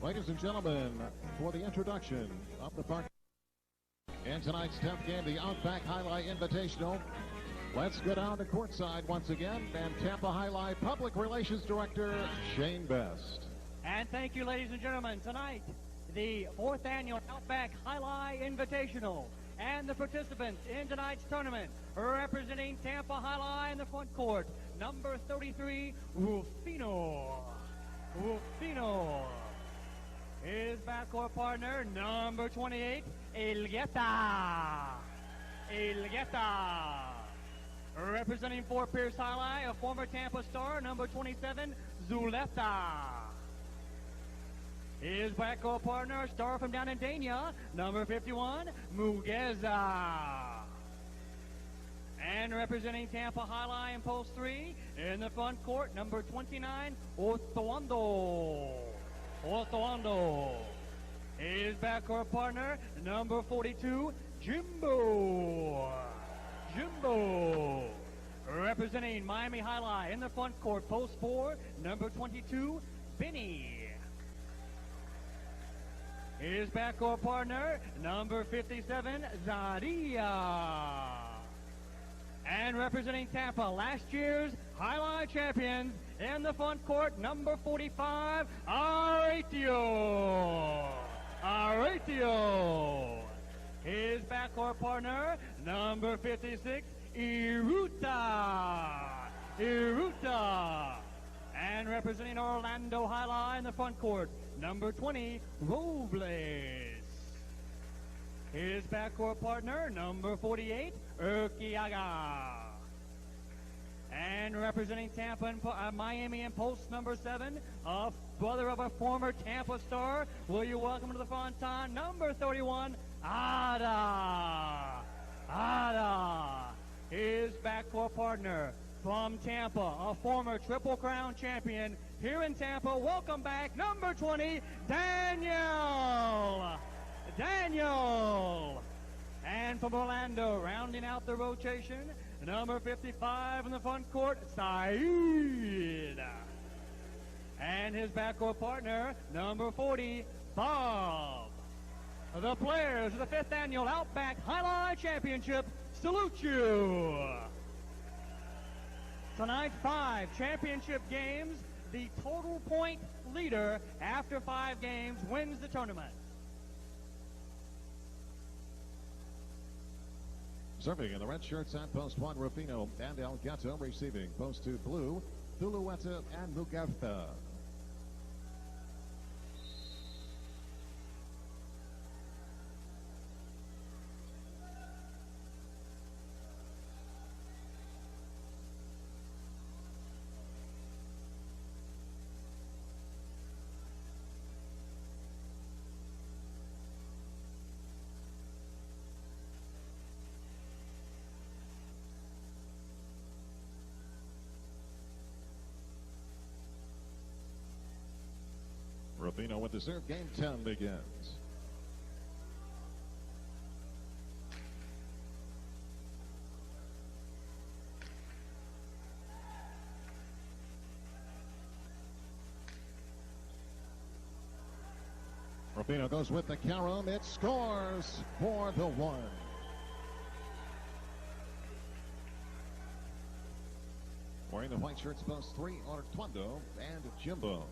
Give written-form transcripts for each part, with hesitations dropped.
Ladies and gentlemen, for the introduction of the park in tonight's 10th game, the Outback Highlight Invitational, let's go down to courtside once again, and Tampa Highlight Public Relations Director Shane Best. And thank you, ladies and gentlemen. Tonight, the 4th annual Outback Highlight Invitational, and the participants in tonight's tournament, representing Tampa Highlight in the front court, number 33, Rufino. His backcourt partner, number 28, Elgueta. Representing Fort Pierce Highlight, a former Tampa star, number 27, Zulueta. His backcourt partner, a star from down in Dania, number 51, Muguerza. And representing Tampa Highlight in post 3, in the front court, number 29, Ortuondo. His backcourt partner, number 42, Jimbo. Representing Miami Highlight in the front court, post 4, number 22, Benny. His backcourt partner, number 57, Zarria. And representing Tampa, last year's Highlight champions, in the front court, number 45, Areitio. His backcourt partner, number 56, Iruta. And representing Orlando Highlight in the front court, number 20, Robles. His backcourt partner, number 48, Erkiaga. And representing Tampa and Miami in post number 7, a brother of a former Tampa star, will you welcome to the front time, number 31, Arra. His backcourt partner from Tampa, a former Triple Crown champion here in Tampa. Welcome back, number 20, Daniel. And from Orlando, rounding out the rotation, number 55 in the front court, Saeed. And his backcourt partner, number 40, Bob. The players of the 5th annual Outback Highlight Championship salute you. Tonight's 5 championship games, the total point leader after 5 games wins the tournament. Serving in the red shirts at post 1, Rufino and Elgueta. Receiving post 2, blue, Zulueta and Muguerza. Rufino with the serve. Game 10 begins. Rufino goes with the carom. It scores for the 1. Wearing the white shirts, post 3, Ortuondo and Jimbo.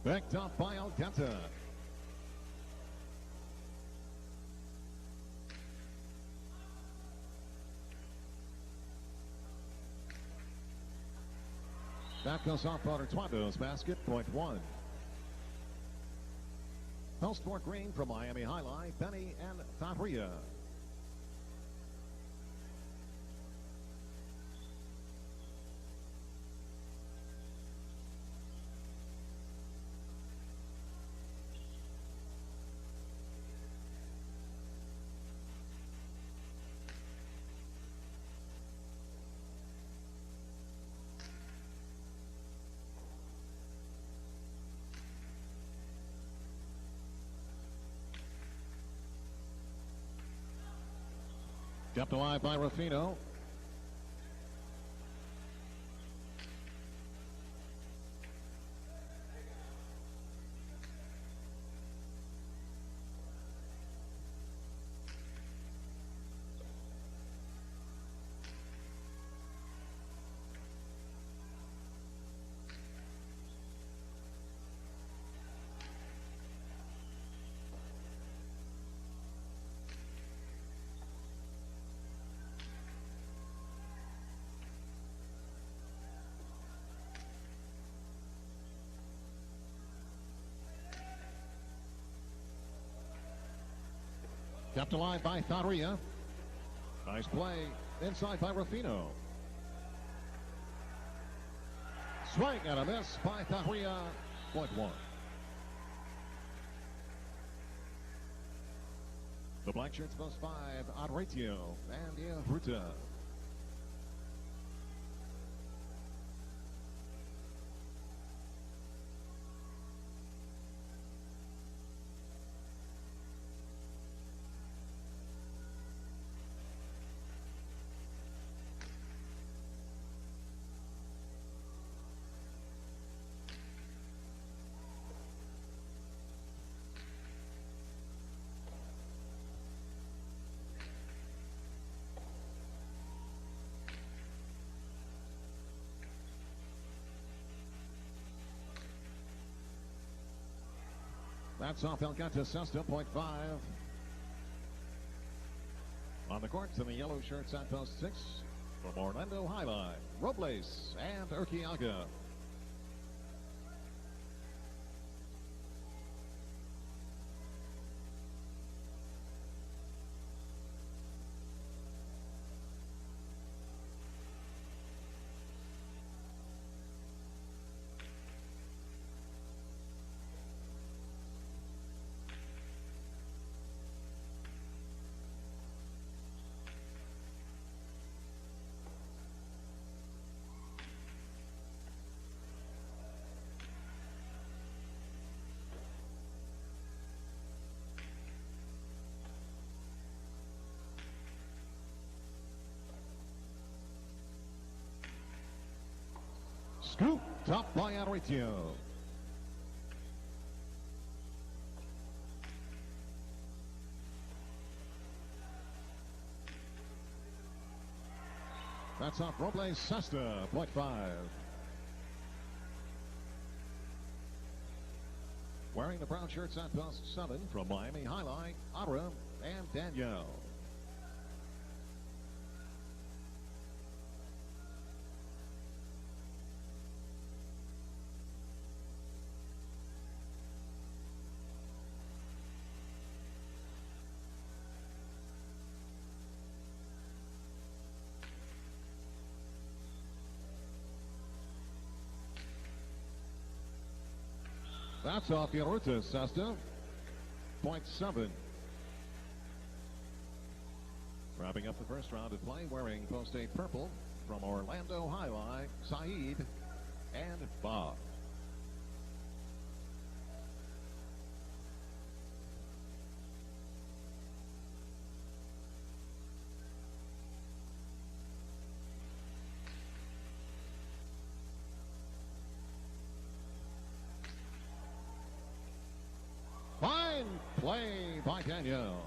Backed up by Elgueta. That goes off Ortuondo's basket, point 1. Post 4 green from Miami Highlight, Benny and Zarria. Kept alive by Rufino. Kept alive by Zarria. Nice play inside by Rufino. Swing and a miss by Zarria. Point one. The black shirts post 5, Areitio and Iruta. That's off Elgueta Sesta, .5. On the courts in the yellow shirts at post 6 from Orlando Alai, Robles and Erkiaga. Scooped up by Areitio. That's off Robles Sesta, .5. Wearing the brown shirts at post 7 from Miami Highlight, Arra and Danielle. That's off Iruta Sesta, .7. Wrapping up the first round of play, wearing post 8 purple from Orlando Highlight, Saeed and Bob. Fine play by Danielle.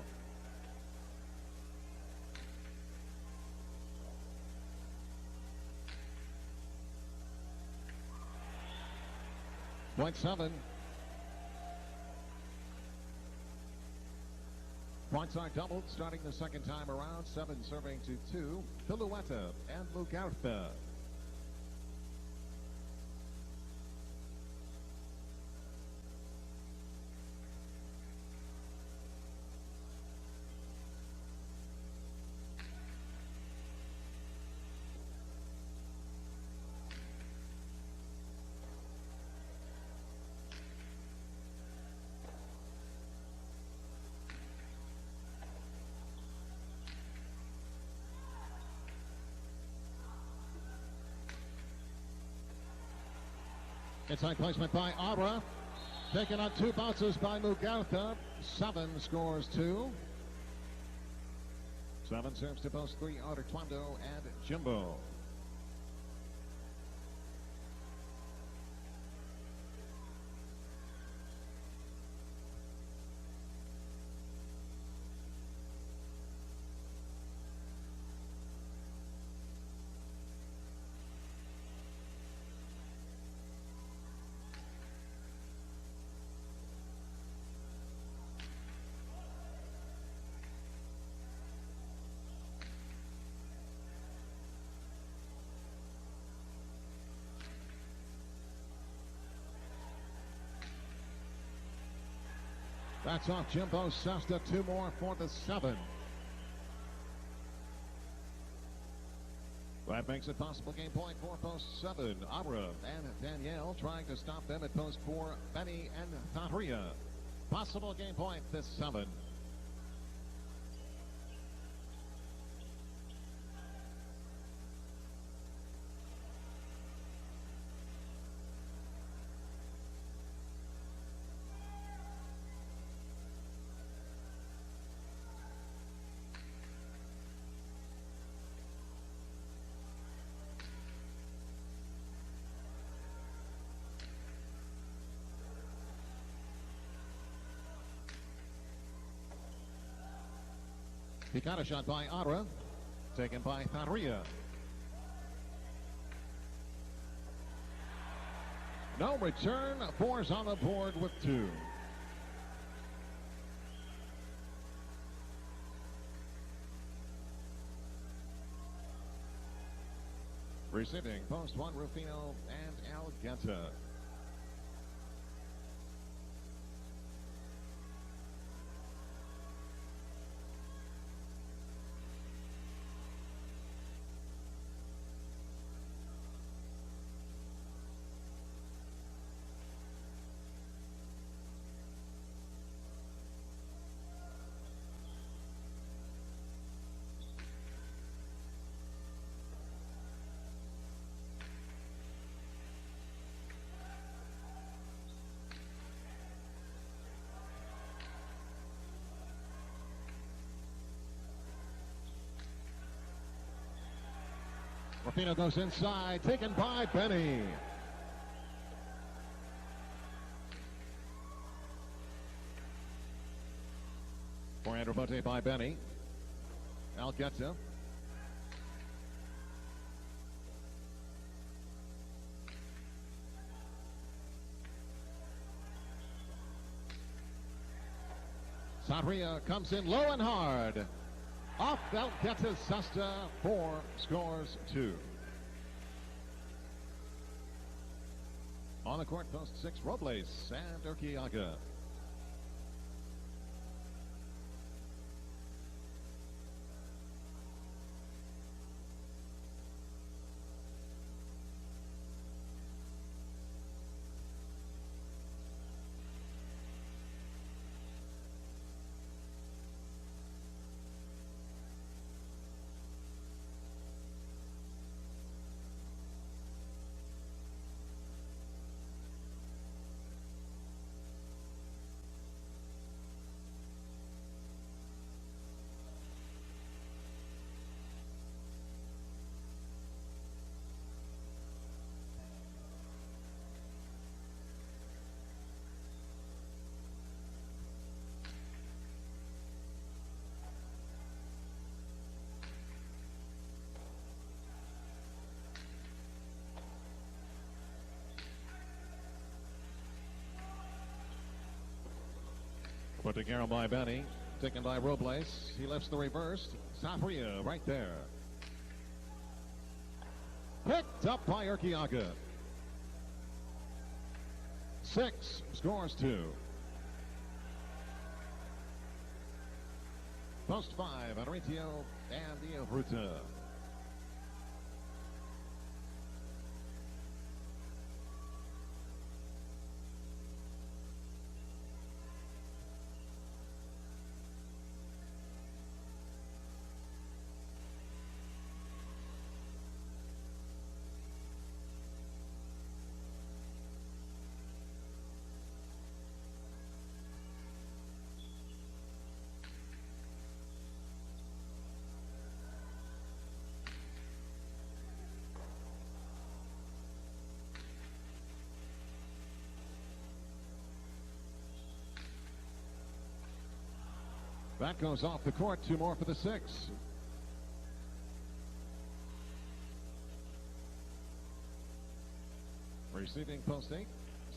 .7. Frontside doubled starting the second time around. 7 serving to 2. Zulueta and Muguerza. Inside placement by Arra. Taken on 2 bounces by Muguerza. 7 scores 2. 7 serves to post 3, Ortuondo and Jimbo. That's off Jimbo Sesta. 2 more for the 7. That makes it possible game point for post 7. Arra and Danielle trying to stop them at post 4. Benny and Zarria. Possible game point this 7. He got a shot by Arra, taken by Zarria. No return. 4's on the board with 2. Receiving post 1, Rufino and Elgueta. Rufino goes inside, taken by Benny. Forehand rebote by Benny. Elgueta. Zarria comes in low and hard. Off Elgueta's Sesta, 4 scores 2. On the court, post 6, Robles and Erkiaga. Put to Carroll by Benny. Taken by Robles. He lifts the reverse. Zarria right there. Picked up by Erkiaga. 6 scores 2. Post 5, Areitio and Iruta. That goes off the court. 2 more for the 6. Receiving post 8,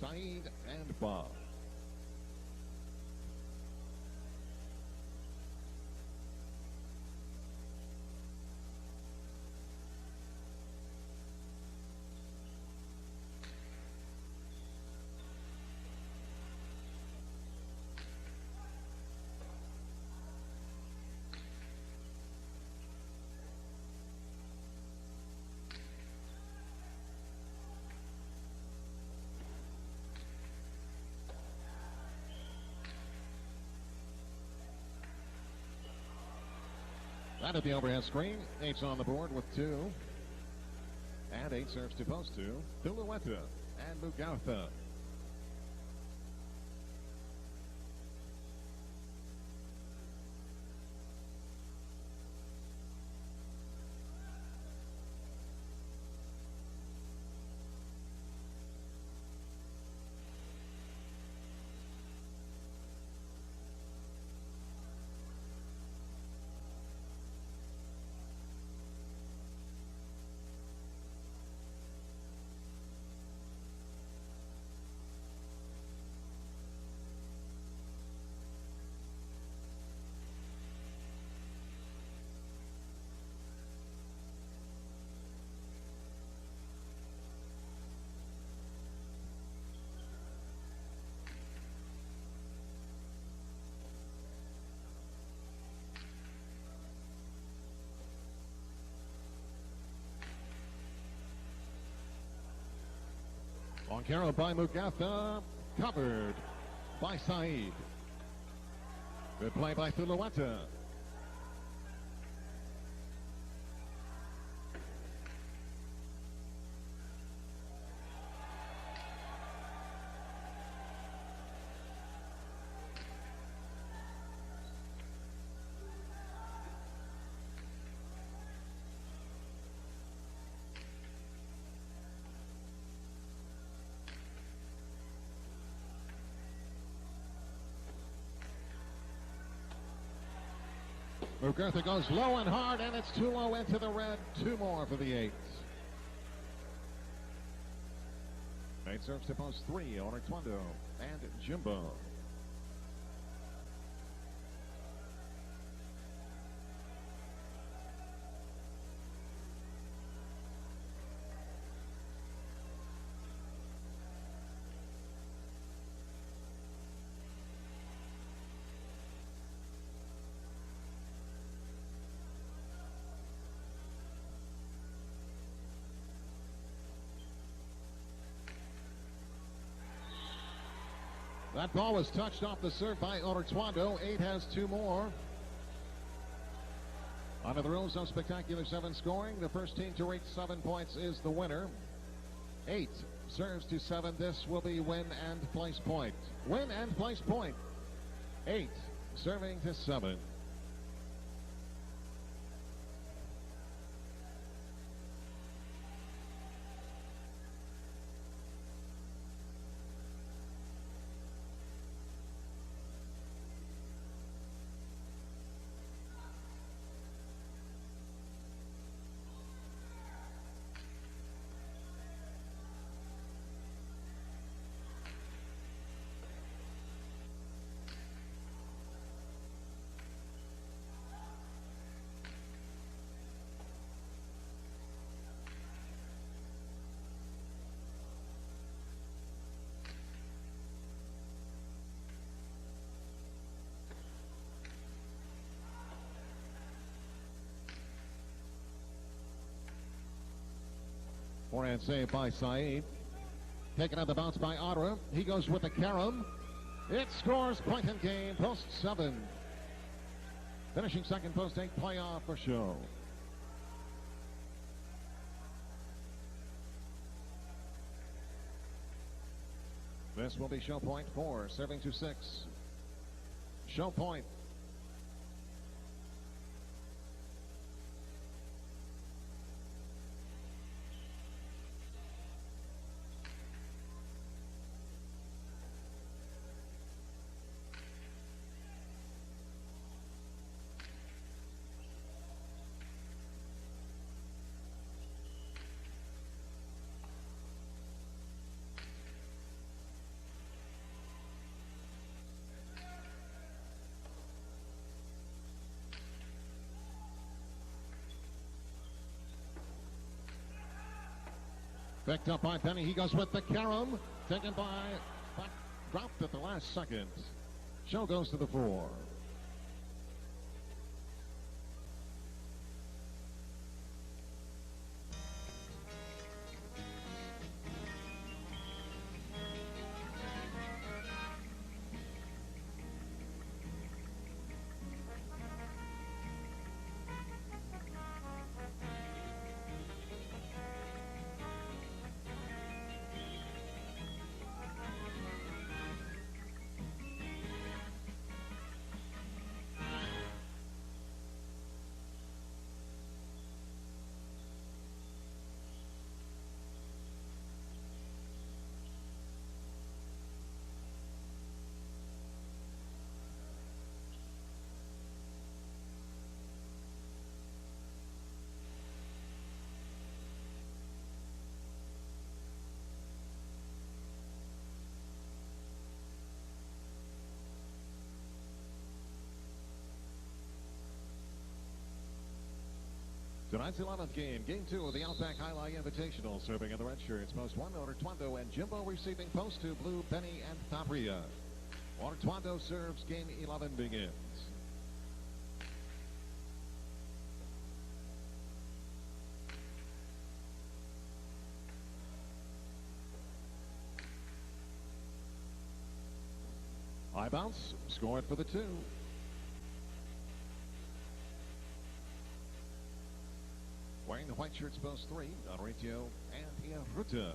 Saeed and Bob. That at the overhead screen. 8's on the board with 2. And 8 serves to post 2. Zulueta and Muguerza. On carry by Muguerza, covered by Saeed. Good play by Zulueta. Muguerza goes low and hard, and it's too low into the red. 2 more for the 8. 8 serves to post 3. Ortuondo and Jimbo. That ball was touched off the serve by Ortuondo. 8 has 2 more. Under the rules of spectacular 7 scoring, the first team to reach 7 points is the winner. 8 serves to 7. This will be win and place point. Win and place point. 8 serving to 7. Forehand save by Saeed. Taken out the bounce by Arra. He goes with the carom. It scores point in game. Post 7. Finishing second, post 8. Playoff for show. This will be show point 4. Serving to 6. Show point. Picked up by Penny. He goes with the carom. Taken by, but dropped at the last second. Show goes to the 4. Tonight's 11th game, Game 2 of the Outback Alai Invitational. Serving in the red shirts, post 1, Ortuondo and Jimbo. Receiving post 2, blue, Penny and Zarria. Ortuondo serves, game 11 begins. High bounce, score it for the 2. Wearing the white shirts, post 3, Areitio and Iruta.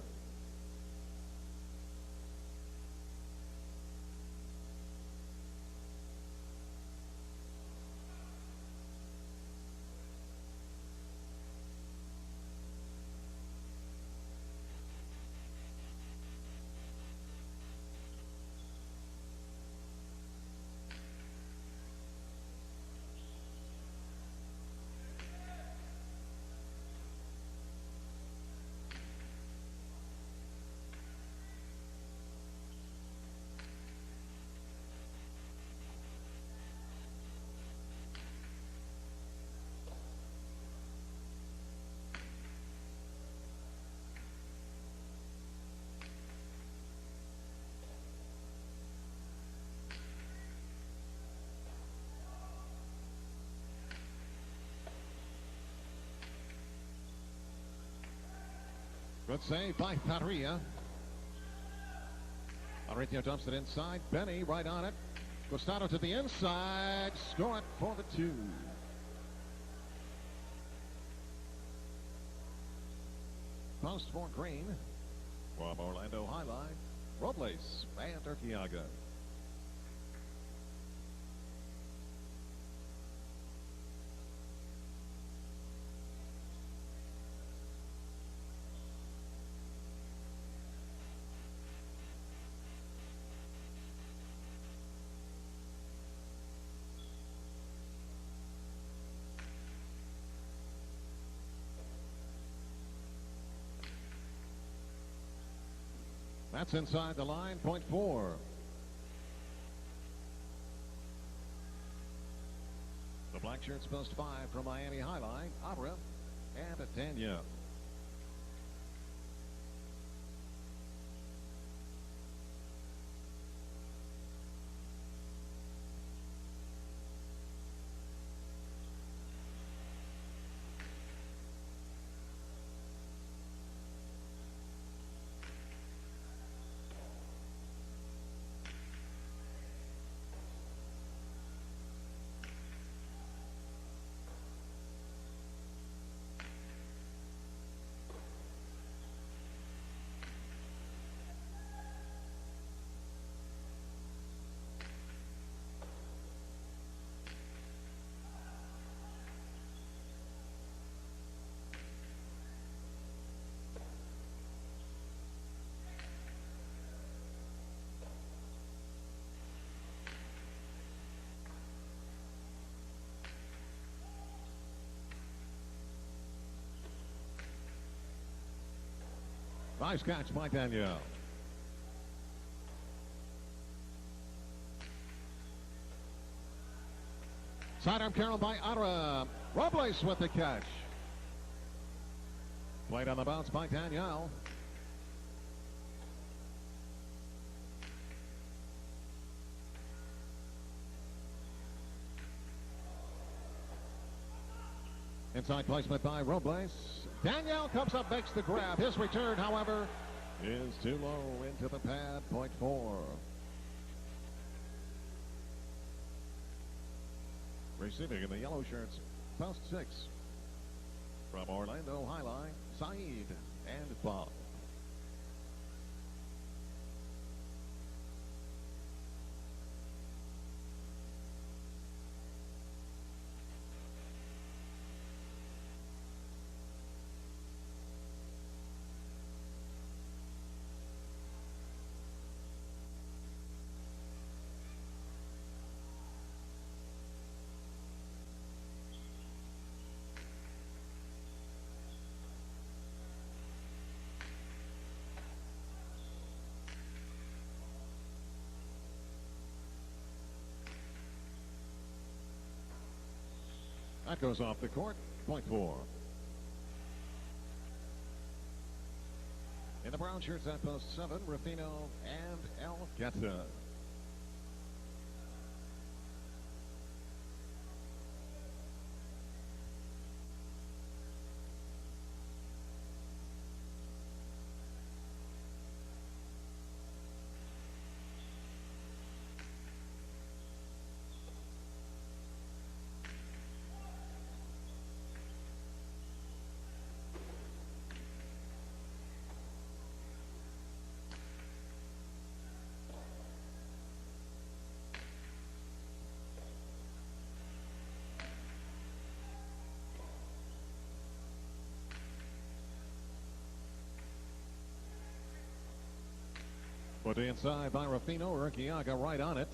Good save by Zarria. Areitio dumps it inside. Benny right on it. Gustavo to the inside. Score it for the 2. Post for Green. From Orlando Highline, Robles and Erkiaga. That's inside the line, point 4. The black shirts post 5 from Miami Highline, Arra and Tanya. Nice catch by Daniel. Sidearm carry by Arra. Robles with the catch. Played on the bounce by Daniel. Inside placement by Robles. Daniel comes up, makes the grab. His return, however, is too low into the pad, point 4. Receiving in the yellow shirts, post 6. From Orlando, Alai, Saeed, and Bob. That goes off the court, point 4. In the brown shirts at post 7, Rufino and Elgueta. Put inside by Rufino, Erkiaga right on it.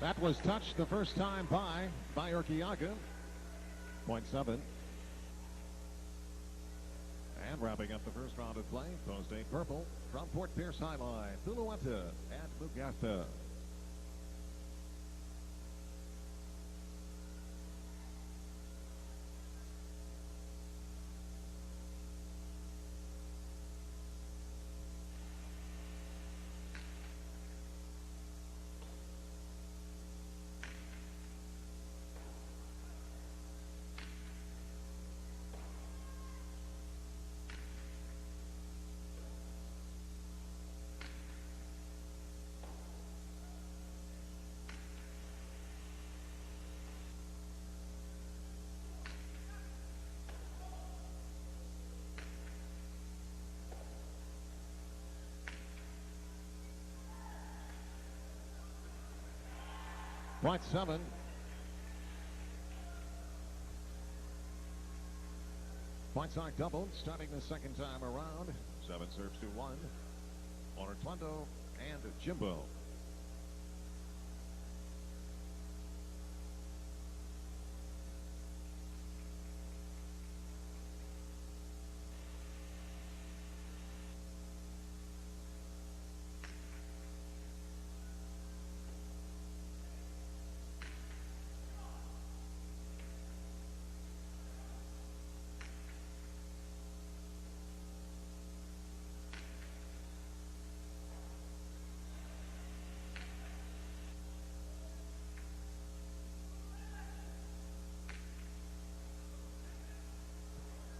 That was touched the first time by Erkiaga. Point 7. And wrapping up the first round of play, post 8 purple from Port Pierce Alai, Zulueta and Muguerza. Point 7. Point side doubled, starting the second time around. 7 serves to 1. Ortuondo and Jimbo.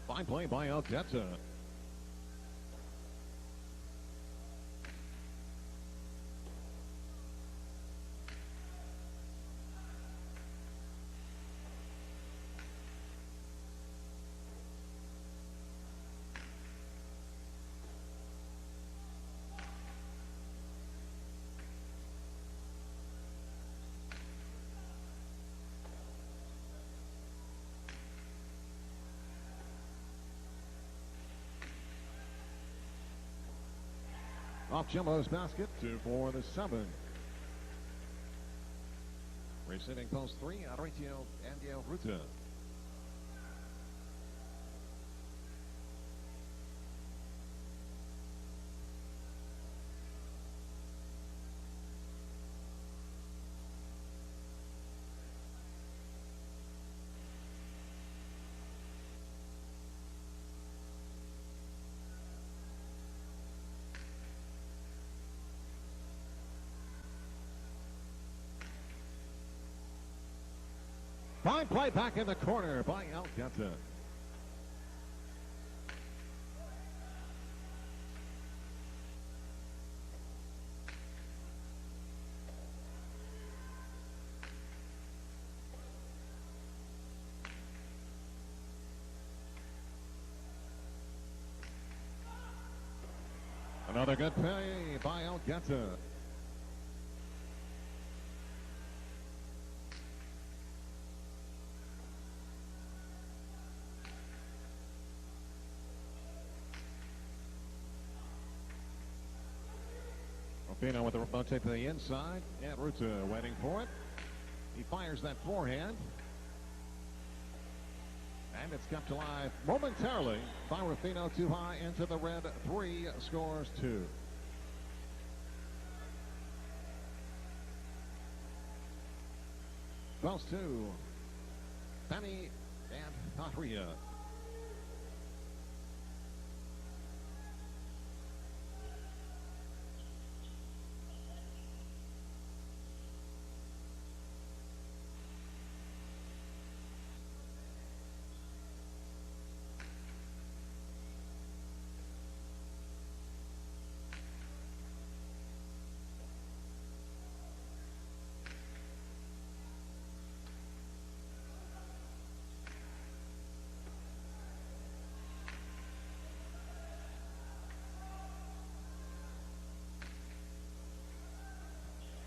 Fine play by Elgueta. Off Jimbo's basket, 2 for the 7. Receiving post 3, Areitio and Iruta. Fine play back in the corner by Elgueta. Another good play by Elgueta. Rufino with the rotate to the inside, and Iruta waiting for it. He fires that forehand. And it's kept alive momentarily by Rufino, too high into the red. 3 scores 2. Close to Penny and Zarria.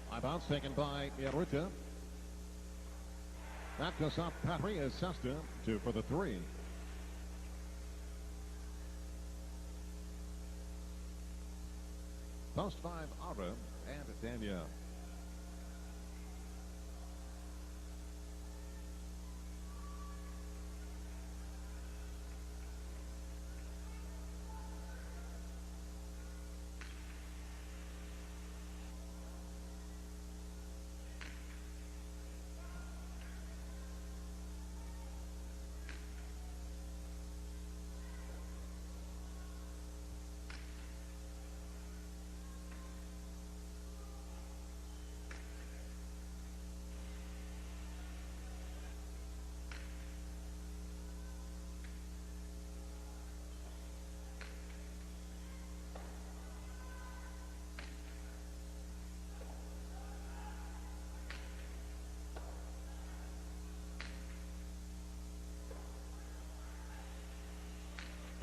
High bounce taken by Iruta. That goes off Zarria's Sesta, 2 for the 3. Post 5, Arra and Danielle.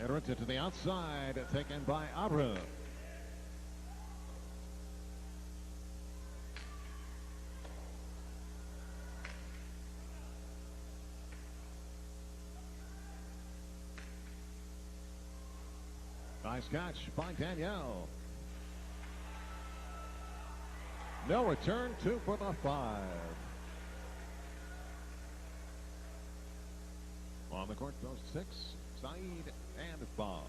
Iruta to the outside, taken by Arra. Nice catch by Danielle. No return, 2 for the 5. On the court, goes 6, Saeed and Bob.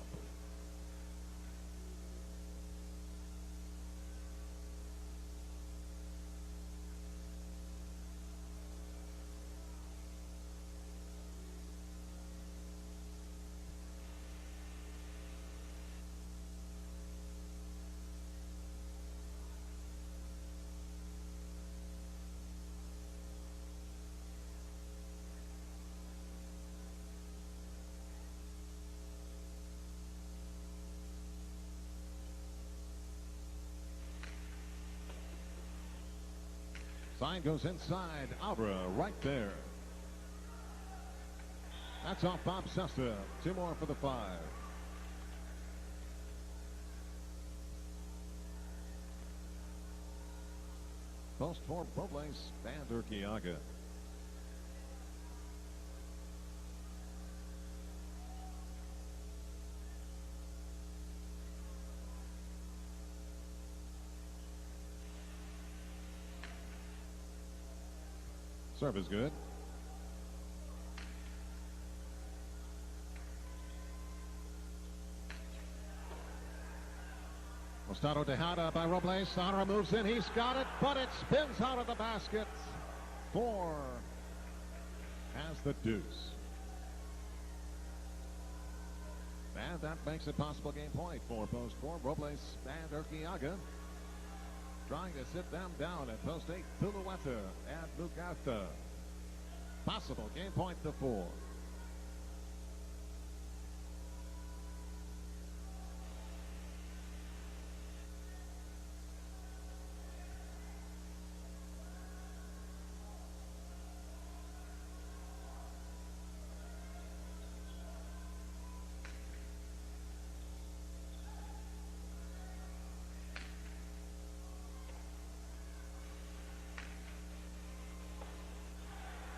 Sign goes inside. Arra right there. That's off Bob Sesta. 2 more for the 5. Post for Robles and Erkiaga. Serve is good. Mostato Tejada by Robles. Arra moves in. He's got it, but it spins out of the basket. 4 has the deuce. And that makes it possible game point for post 4. Robles and Erkiaga trying to sit them down at post 8. Zulueta and Muguerza. Possible. Game point to 4.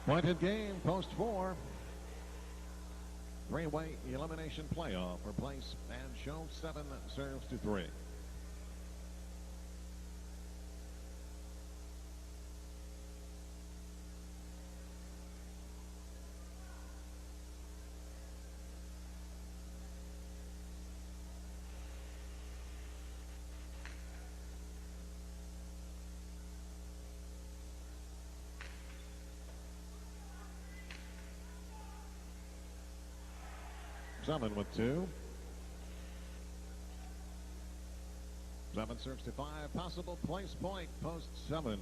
Pointed game, post 4. Three-way elimination playoff for place and show 7 serves to 3. Seven with 2. 7 serves to 5. Possible place point, post 7.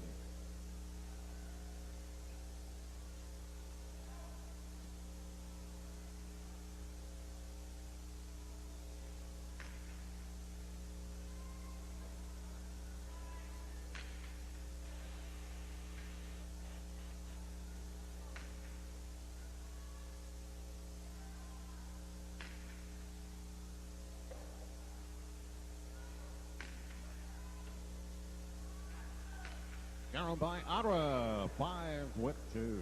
Down by Arra, 5 with 2.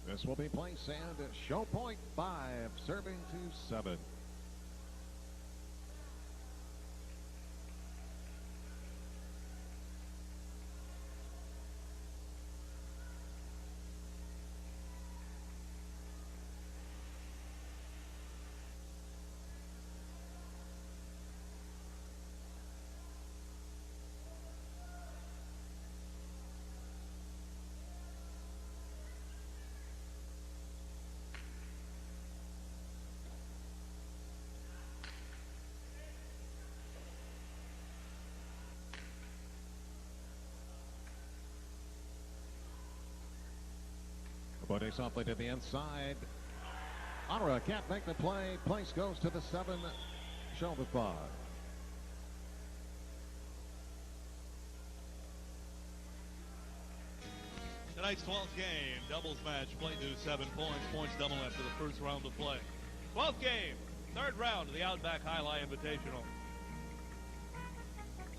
This will be place and show point 5, serving to 7. Putting softly to the inside. Arra can't make the play. Place goes to the 7. Show the 5. Tonight's 12th game, doubles match, played to 7 points. Points double after the first round of play. 12th game, third round of the Outback Alai Invitational.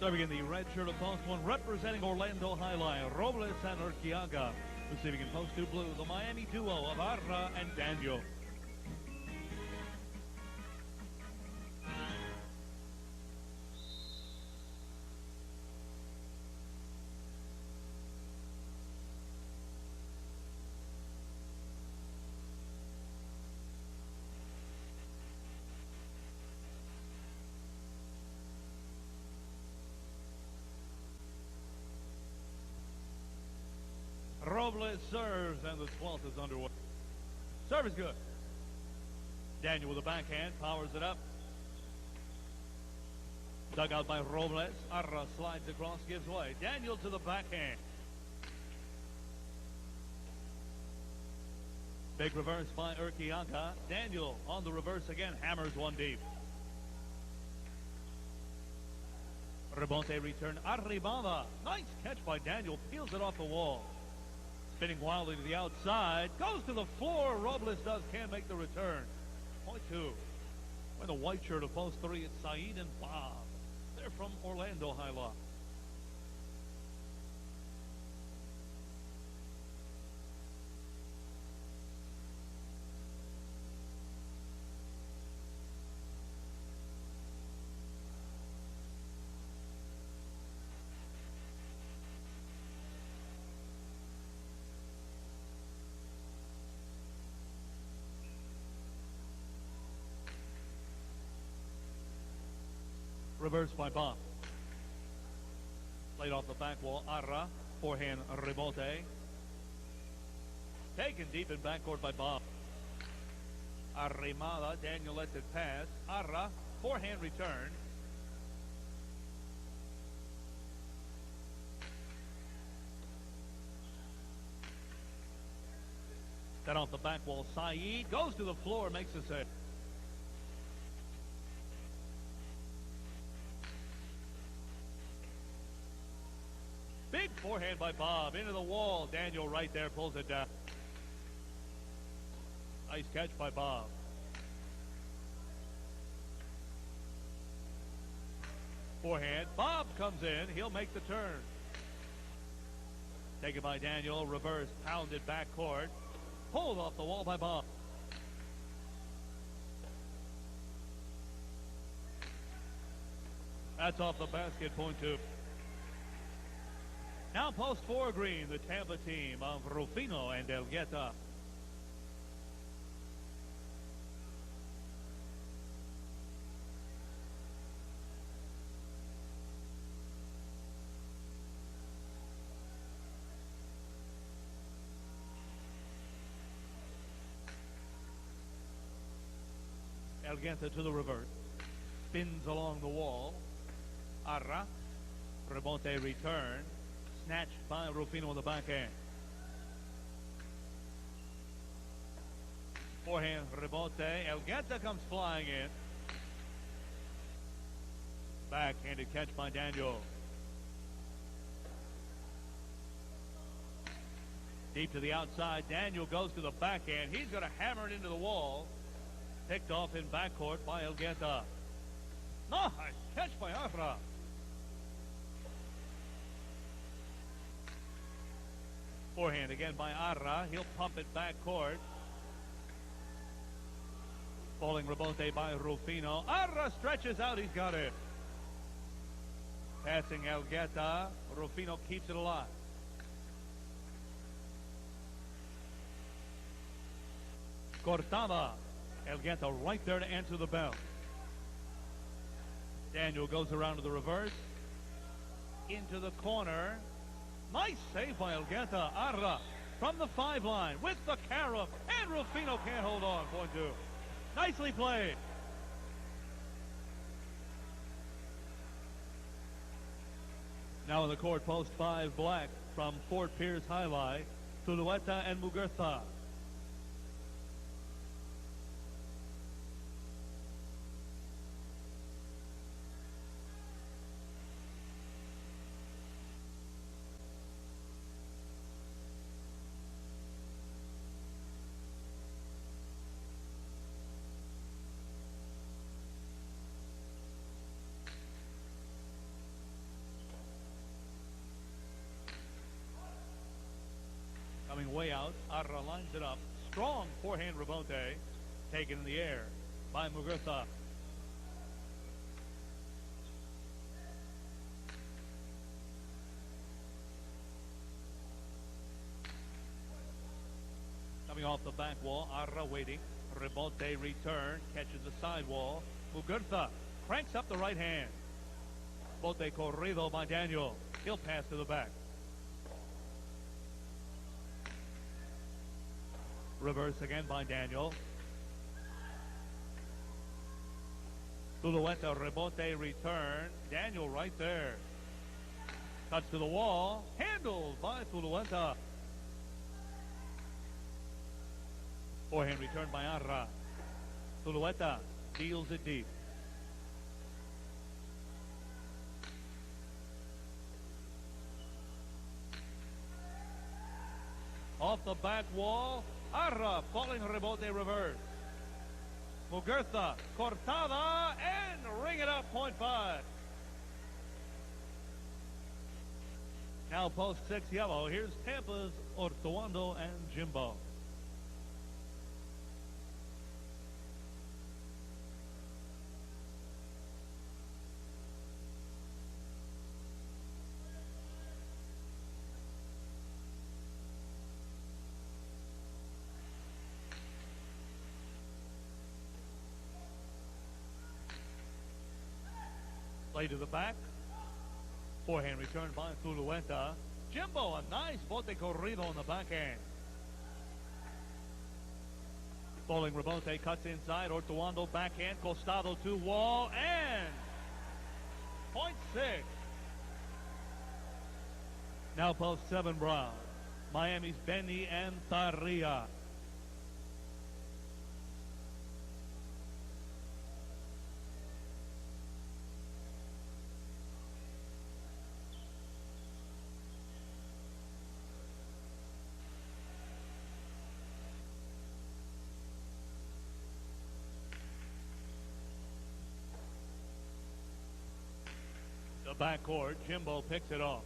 Serving in the red shirt of post 1, representing Orlando Alai, Robles and Erkiaga. Receiving in post 2 blue, the Miami duo of Arra and Daniel. Robles serves, and the 12th is underway. Serve is good. Daniel with a backhand, powers it up. Dug out by Robles. Arra slides across, gives way. Daniel to the backhand. Big reverse by Erkiaga. Daniel on the reverse again, hammers one deep. Rebote return, Arribada. Nice catch by Daniel, peels it off the wall. Spinning wildly to the outside, goes to the floor. Robles can't make the return. Point 2. When the white shirt of post 3, it's Saeed and Bob. They're from Orlando Alai. Reverse by Bob. Played off the back wall. Arra. Forehand rebote. Taken deep in backcourt by Bob. Arrimada. Daniel lets it pass. Arra. Forehand return. Set off the back wall. Saeed goes to the floor, makes a save. Big forehand by Bob into the wall. Daniel right there pulls it down. Nice catch by Bob. Forehand. Bob comes in. He'll make the turn. Taken by Daniel. Reverse. Pounded back court. Pulled off the wall by Bob. That's off the basket. Point two. Now post 4 green, the Tampa team of Rufino and Elgueta. Elgueta to the reverse. Spins along the wall. Arra. Rebote return. Snatched by Rufino on the backhand. Forehand rebote. Elgueta comes flying in. Backhanded catch by Daniel. Deep to the outside. Daniel goes to the backhand. He's going to hammer it into the wall. Picked off in backcourt by Elgueta. Nice catch by Arra. Forehand again by Arra. He'll pump it back court. Falling rebote by Rufino. Arra stretches out. He's got it. Passing Elgueta. Rufino keeps it alive. Cortada. Elgueta right there to answer the bell. Daniel goes around to the reverse. Into the corner. Nice save by Elgueta. Arra from the 5 line with the carom. And Rufino can't hold on. Point two. Nicely played. Now in the court, post 5 black from Fort Pierce Alai. Zulueta and Muguerza. Coming way out, Arra lines it up. Strong forehand rebote, taken in the air by Muguerza. Coming off the back wall, Arra waiting. Rebote return, catches the sidewall. Muguerza cranks up the right hand. Bote corrido by Daniel. He'll pass to the back. Reverse again by Daniel. Zulueta rebote return. Daniel right there. Cuts to the wall. Handled by Zulueta. Forehand return by Arra. Zulueta deals it deep. Off the back wall. Arra, falling rebote reverse. Muguerza, cortada, and ring it up, point 5. Now post 6 yellow. Here's Tampa's Ortuondo and Jimbo. Play to the back. Forehand return by Zulueta. Jimbo, a nice bote corrido on the backhand. Falling rebote cuts inside. Ortuondo backhand. Costado to wall and point 6. Now post 7 Brown. Miami's Benny and Zarria. the backcourt. Jimbo picks it off.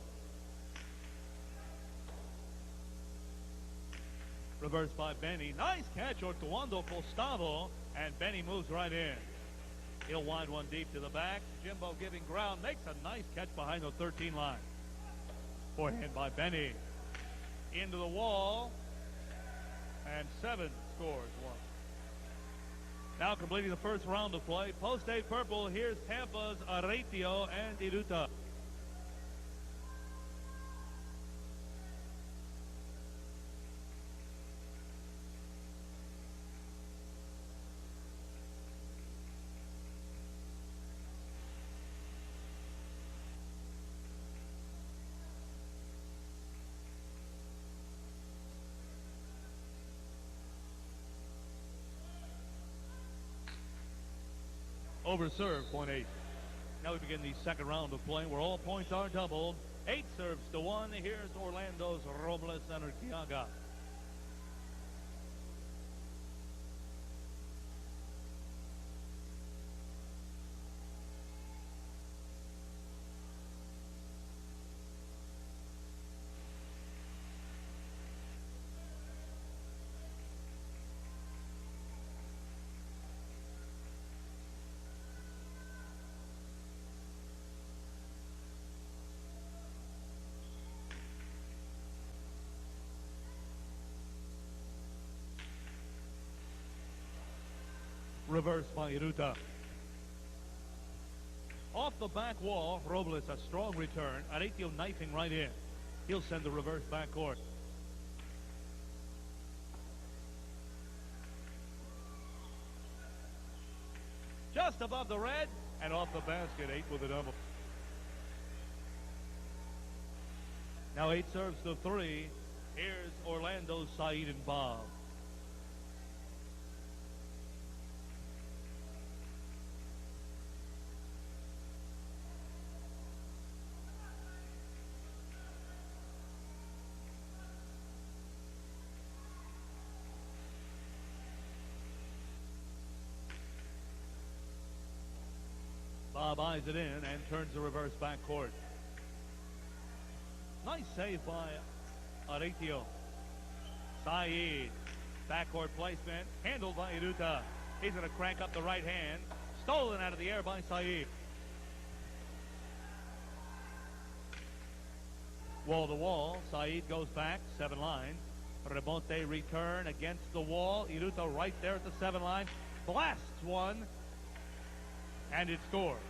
Reversed by Benny. Nice catch, Ortuondo, Gustavo, and Benny moves right in. He'll wind one deep to the back. Jimbo giving ground, makes a nice catch behind the 13 line. Forehand by Benny. Into the wall, and 7 scores 1. Now completing the first round of play. Post 8 purple, here's Tampa's Areitio and Iruta. Over serve, point 8. Now we begin the second round of play where all points are doubled. 8 serves to 1. Here's Orlando's Robles and Erkiaga. Reversed by Iruta. Off the back wall, Robles a strong return. Areitio knifing right in. He'll send the reverse backcourt. Just above the red and off the basket. 8 with a double. Now 8 serves to 3. Here's Orlando's Saeed and Bob. Bob eyes it in and turns the reverse backcourt. Nice save by Areitio. Saeed. Backcourt placement. Handled by Iruta. He's going to crank up the right hand. Stolen out of the air by Saeed. Wall to wall. Saeed goes back. 7 line. Rebote return against the wall. Iruta right there at the 7 line. Blasts one. And it scores.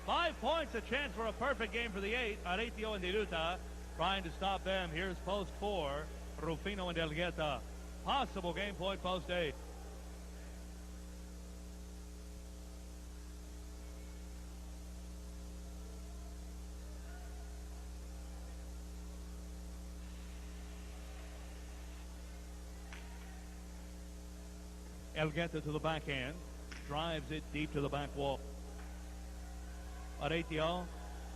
5 points, a chance for a perfect game for the 8. Areitio and Iruta trying to stop them. Here's post 4. Rufino and Elgueta. Possible game point, post 8. Elgueta to the backhand. Drives it deep to the back wall. Areitio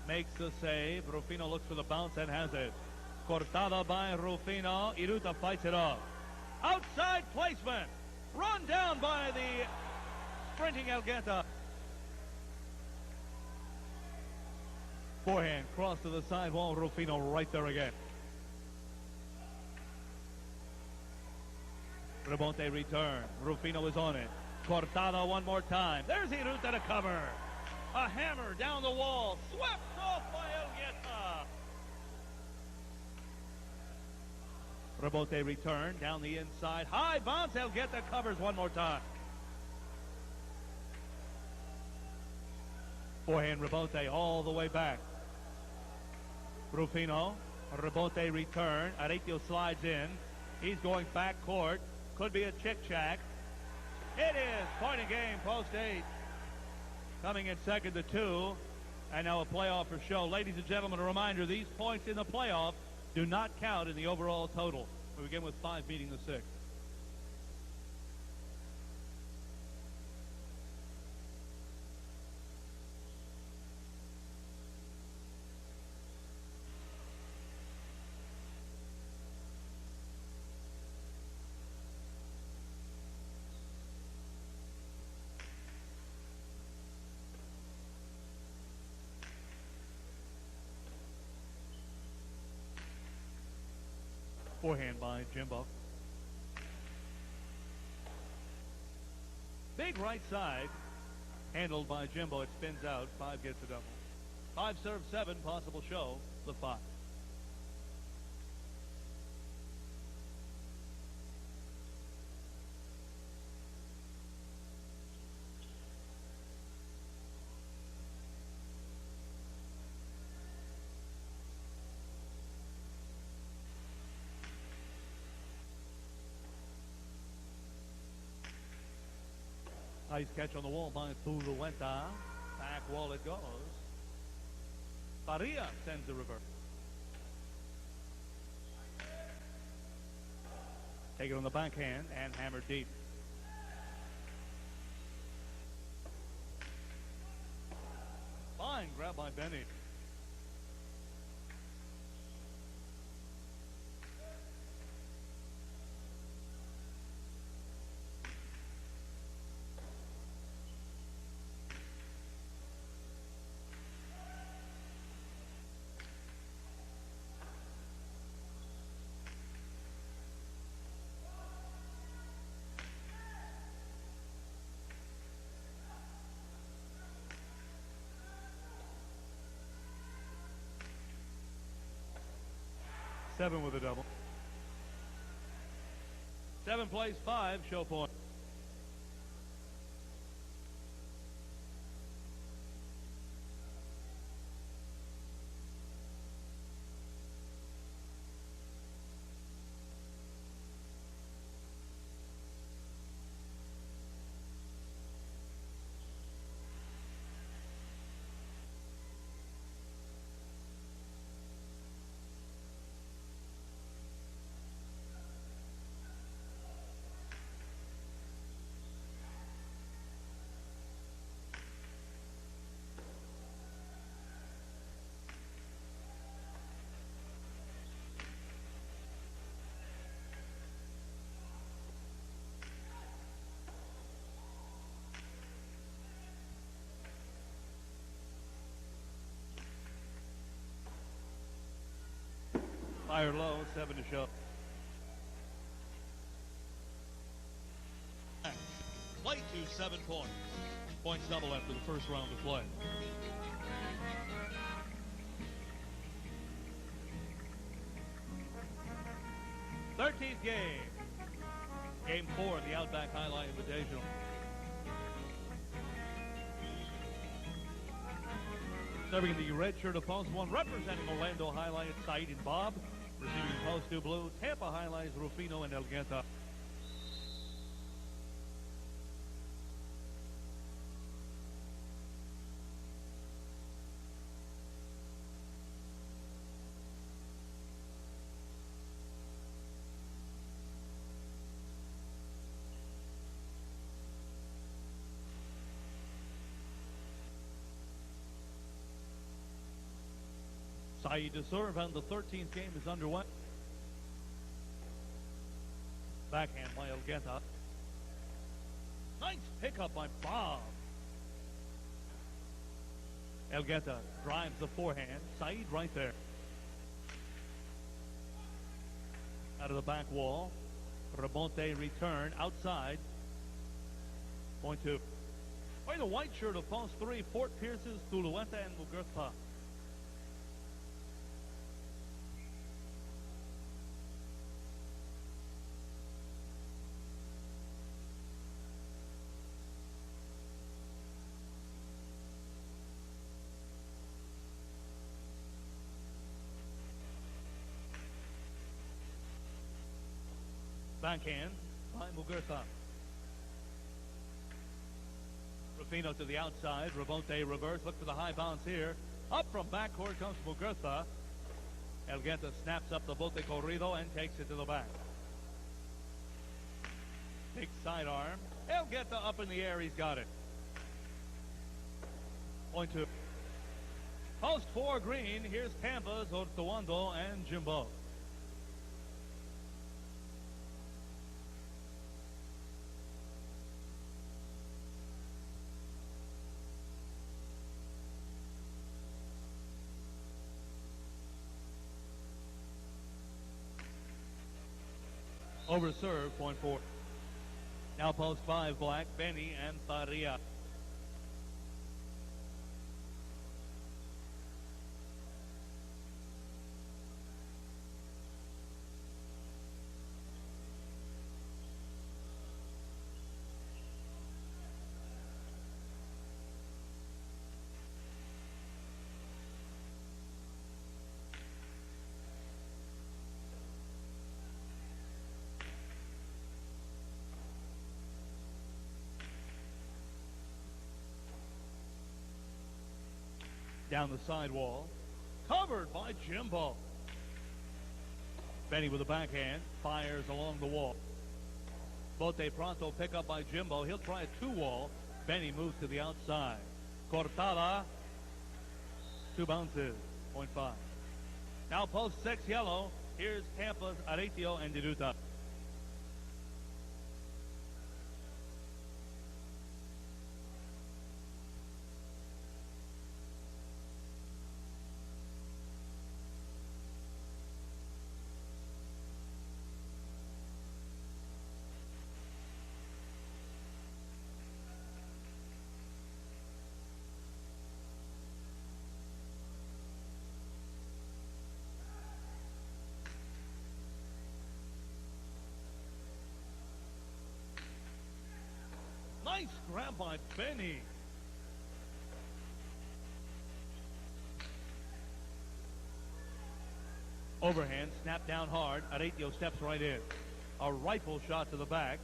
makes the save. Rufino looks for the bounce and has it. Cortada by Rufino. Iruta fights it off. Outside placement. Run down by the sprinting Elgueta. Forehand cross to the side wall. Rufino right there again. Rebote return. Rufino is on it. Cortada one more time. There's Iruta to cover. A hammer down the wall. Swept off by Elgueta. Rebote return down the inside. High bounce. Elgueta covers one more time. Forehand Rebote all the way back. Rufino. Rebote return. Areitio slides in. He's going back court. Could be a chick-chack. It is. Point of game, post 8. Coming in second to 2. And now a playoff for show. Ladies and gentlemen, a reminder, these points in the playoff do not count in the overall total. We begin with 5 beating the 6. Forehand by Jimbo. Big right side. Handled by Jimbo. It spins out. 5 gets a double. 5 serve 7. Possible show. The 5. Nice catch on the wall by Zulueta. Back wall it goes. Zarria sends the reverse. Take it on the backhand and hammer deep. Fine grab by Benny. Seven with a double. 7 plays 5, show point. Fire low, 7 to show. Play to 7 points. Points double after the first round of play. Thirteenth game. Game 4 in the Outback Highlight Invitational. Serving in the red shirt of post 1, representing Orlando Highlight, Said and Bob. Receiving post 2 blue, Tampa Highlights, Rufino and Elgueta. Said to serve, and the 13th game is underway. Backhand by Elgueta. Nice pickup by Bob. Elgueta drives the forehand. Said right there. Out of the back wall. Rebote return outside. Point 2. By the white shirt of post 3, Fort Pierce's Zulueta and Muguerza. Backhand by Muguerza. Rufino to the outside. Rebote reverse. Look for the high bounce here. Up from backcourt comes Muguerza. Elgueta snaps up the bote corrido and takes it to the back. Big sidearm. Elgueta up in the air. He's got it. Point 2. Post 4 green. Here's Tampa's Ortuondo and Jimbo. Over serve, point 4. Now post 5 black, Benny and Zarria. Down the sidewall, covered by Jimbo. Benny with a backhand, fires along the wall. Bote pronto pick up by Jimbo. He'll try a 2-wall. Benny moves to the outside. Cortada, 2 bounces, point 5. Now post 6 yellow. Here's Tampa's Areitio and Iruta. Nice grab by Benny. Overhand, snap down hard. Areitio steps right in. A rifle shot to the back.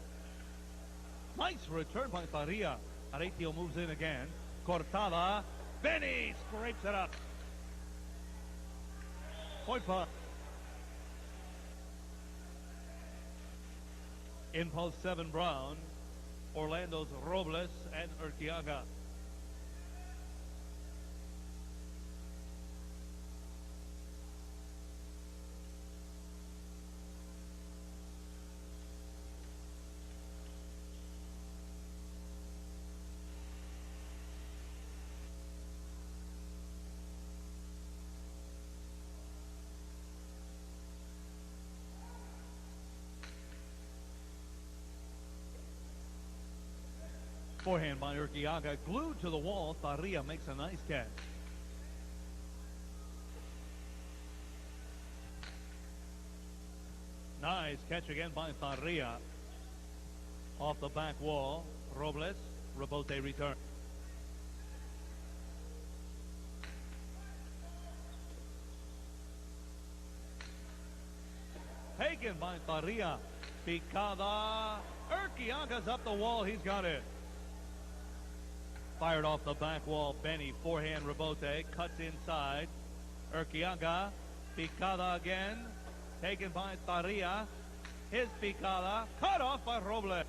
Nice return by Zarria. Areitio moves in again. Cortada. Benny scrapes it up. Point 5. In post 7 Brown. Orlando's Robles and Erkiaga. Forehand by Erkiaga, glued to the wall. Zarria makes a nice catch. Nice catch again by Zarria. Off the back wall, Robles, rebote return. Taken by Zarria. Picada. Erkiaga's up the wall, he's got it. Fired off the back wall, Benny, forehand rebote, cuts inside. Erkiaga, picada again, taken by Zarria. His picada, cut off by Robles.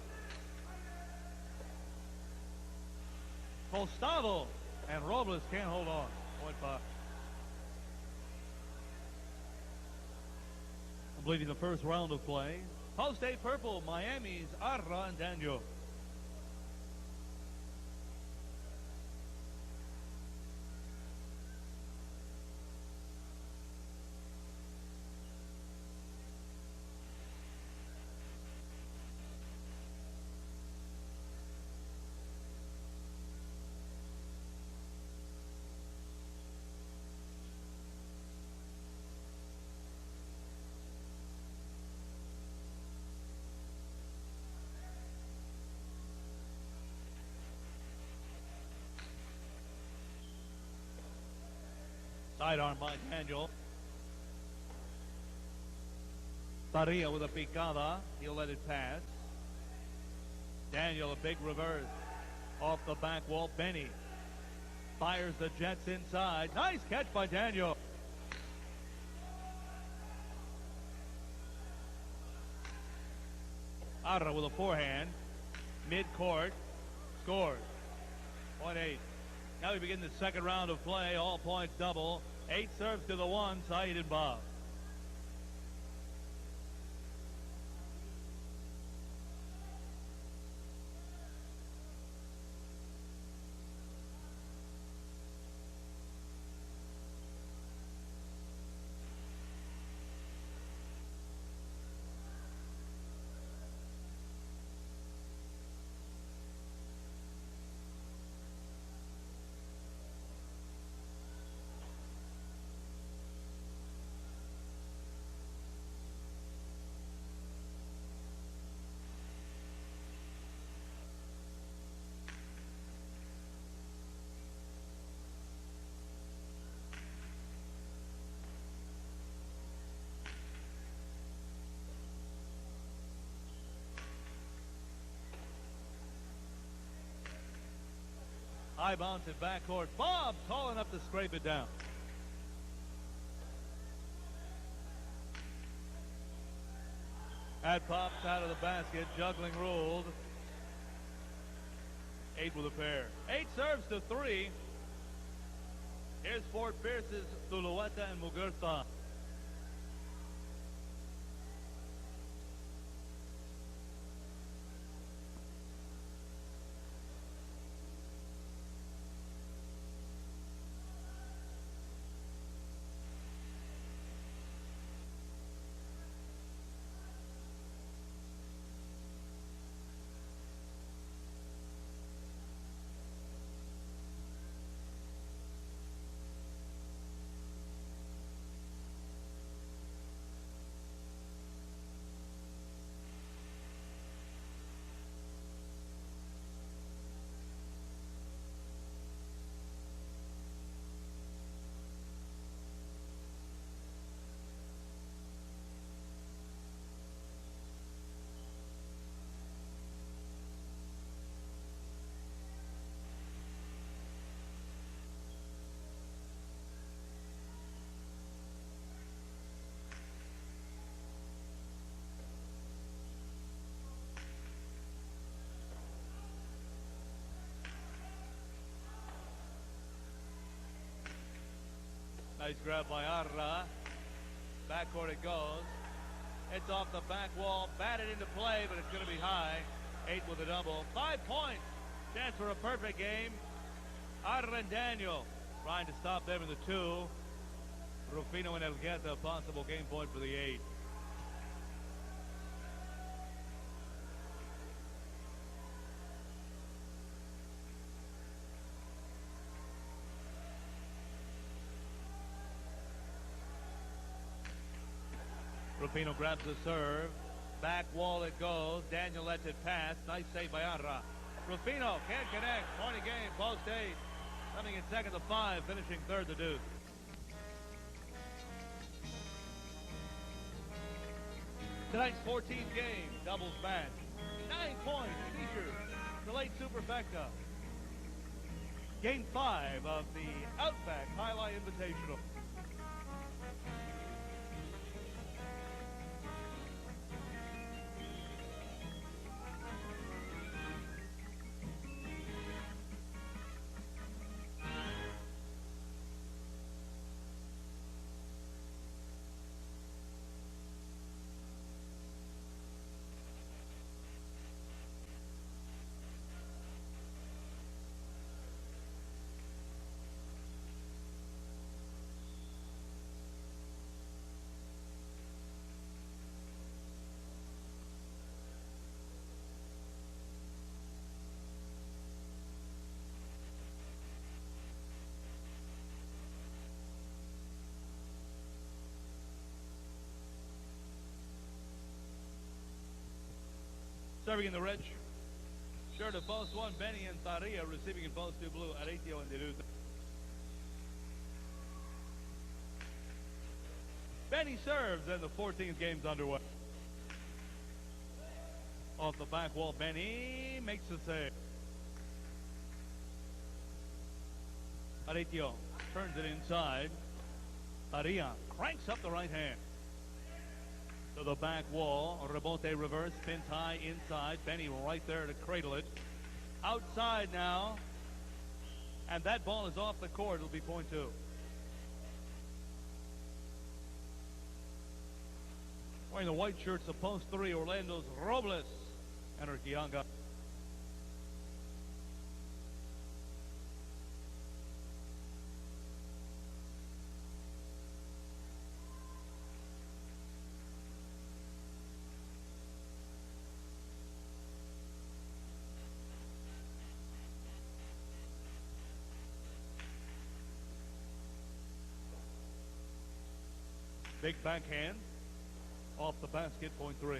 Costado, and Robles can't hold on. Point 5. Completing the first round of play. Post 8 purple, Miami's Arra and Daniel. Sidearm by Daniel. Zarria with a picada. He'll let it pass. Daniel, a big reverse. Off the back wall, Benny. Fires the Jets inside. Nice catch by Daniel. Arra with a forehand. Mid-court. Scores. Point 8. Now we begin the second round of play. All points double. 8 serves to the 1. Saeed and Bob. High bounce in backcourt. Bob tall enough to scrape it down. That pops out of the basket. Juggling ruled. 8 with a pair. 8 serves to 3. Here's Fort Pierce's Zulueta and Muguerza. Nice grab by Arra. Backcourt it goes. It's off the back wall. Batted into play, but it's going to be high. 8 with a double. 5 points. Chance for a perfect game. Arra and Daniel trying to stop them in the 2. Rufino and Elgueta, possible game point for the 8. Rufino grabs the serve. Back wall it goes. Daniel lets it pass. Nice save by Arra. Rufino can't connect. Point of game. Post 8. Coming in second to 5. Finishing third to Deuce. Tonight's 14th game. Doubles match. 9 points. Features the late Superfecta. Game 5 of the Outback Highlight Invitational. Serving in the red shirt of post 1, Benny and Zarria. Receiving in post 2 blue, Areitio and Iruta. Benny serves and the 14th game's underway. Off the back wall, Benny makes the save. Areitio turns it inside. Zarria cranks up the right hand. To the back wall, rebote reverse, spins high inside. Benny right there to cradle it. Outside now, and that ball is off the court. It'll be point 2. Wearing the white shirts of post 3, Orlando's Robles and Erkiaga. Big backhand off the basket, point 3.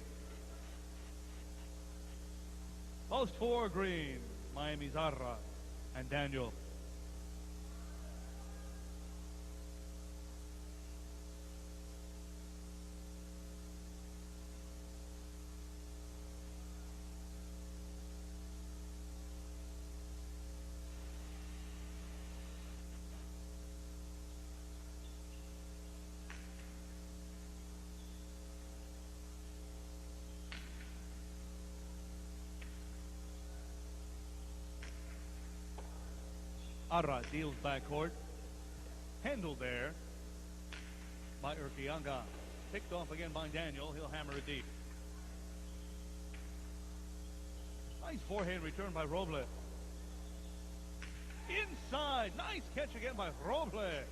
Post 4, green, Miami's Arra and Daniel. Arra deals backcourt. Handled there by Erkiaga. Picked off again by Daniel. He'll hammer it deep. Nice forehand return by Robles. Inside. Nice catch again by Robles.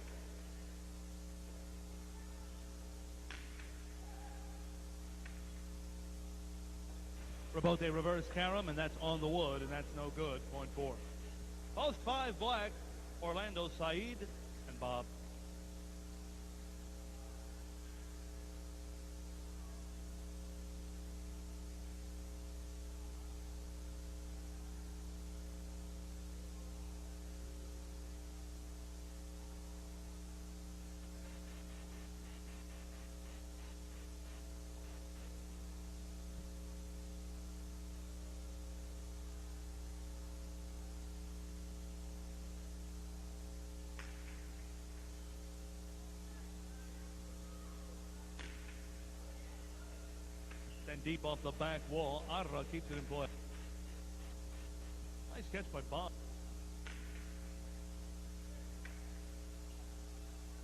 Rebote reverse carom, and that's on the wood, and that's no good. Point four. Post 5 black. Orlando, Saeed, and Bob. And deep off the back wall, Arra keeps it in play. Nice catch by Bob.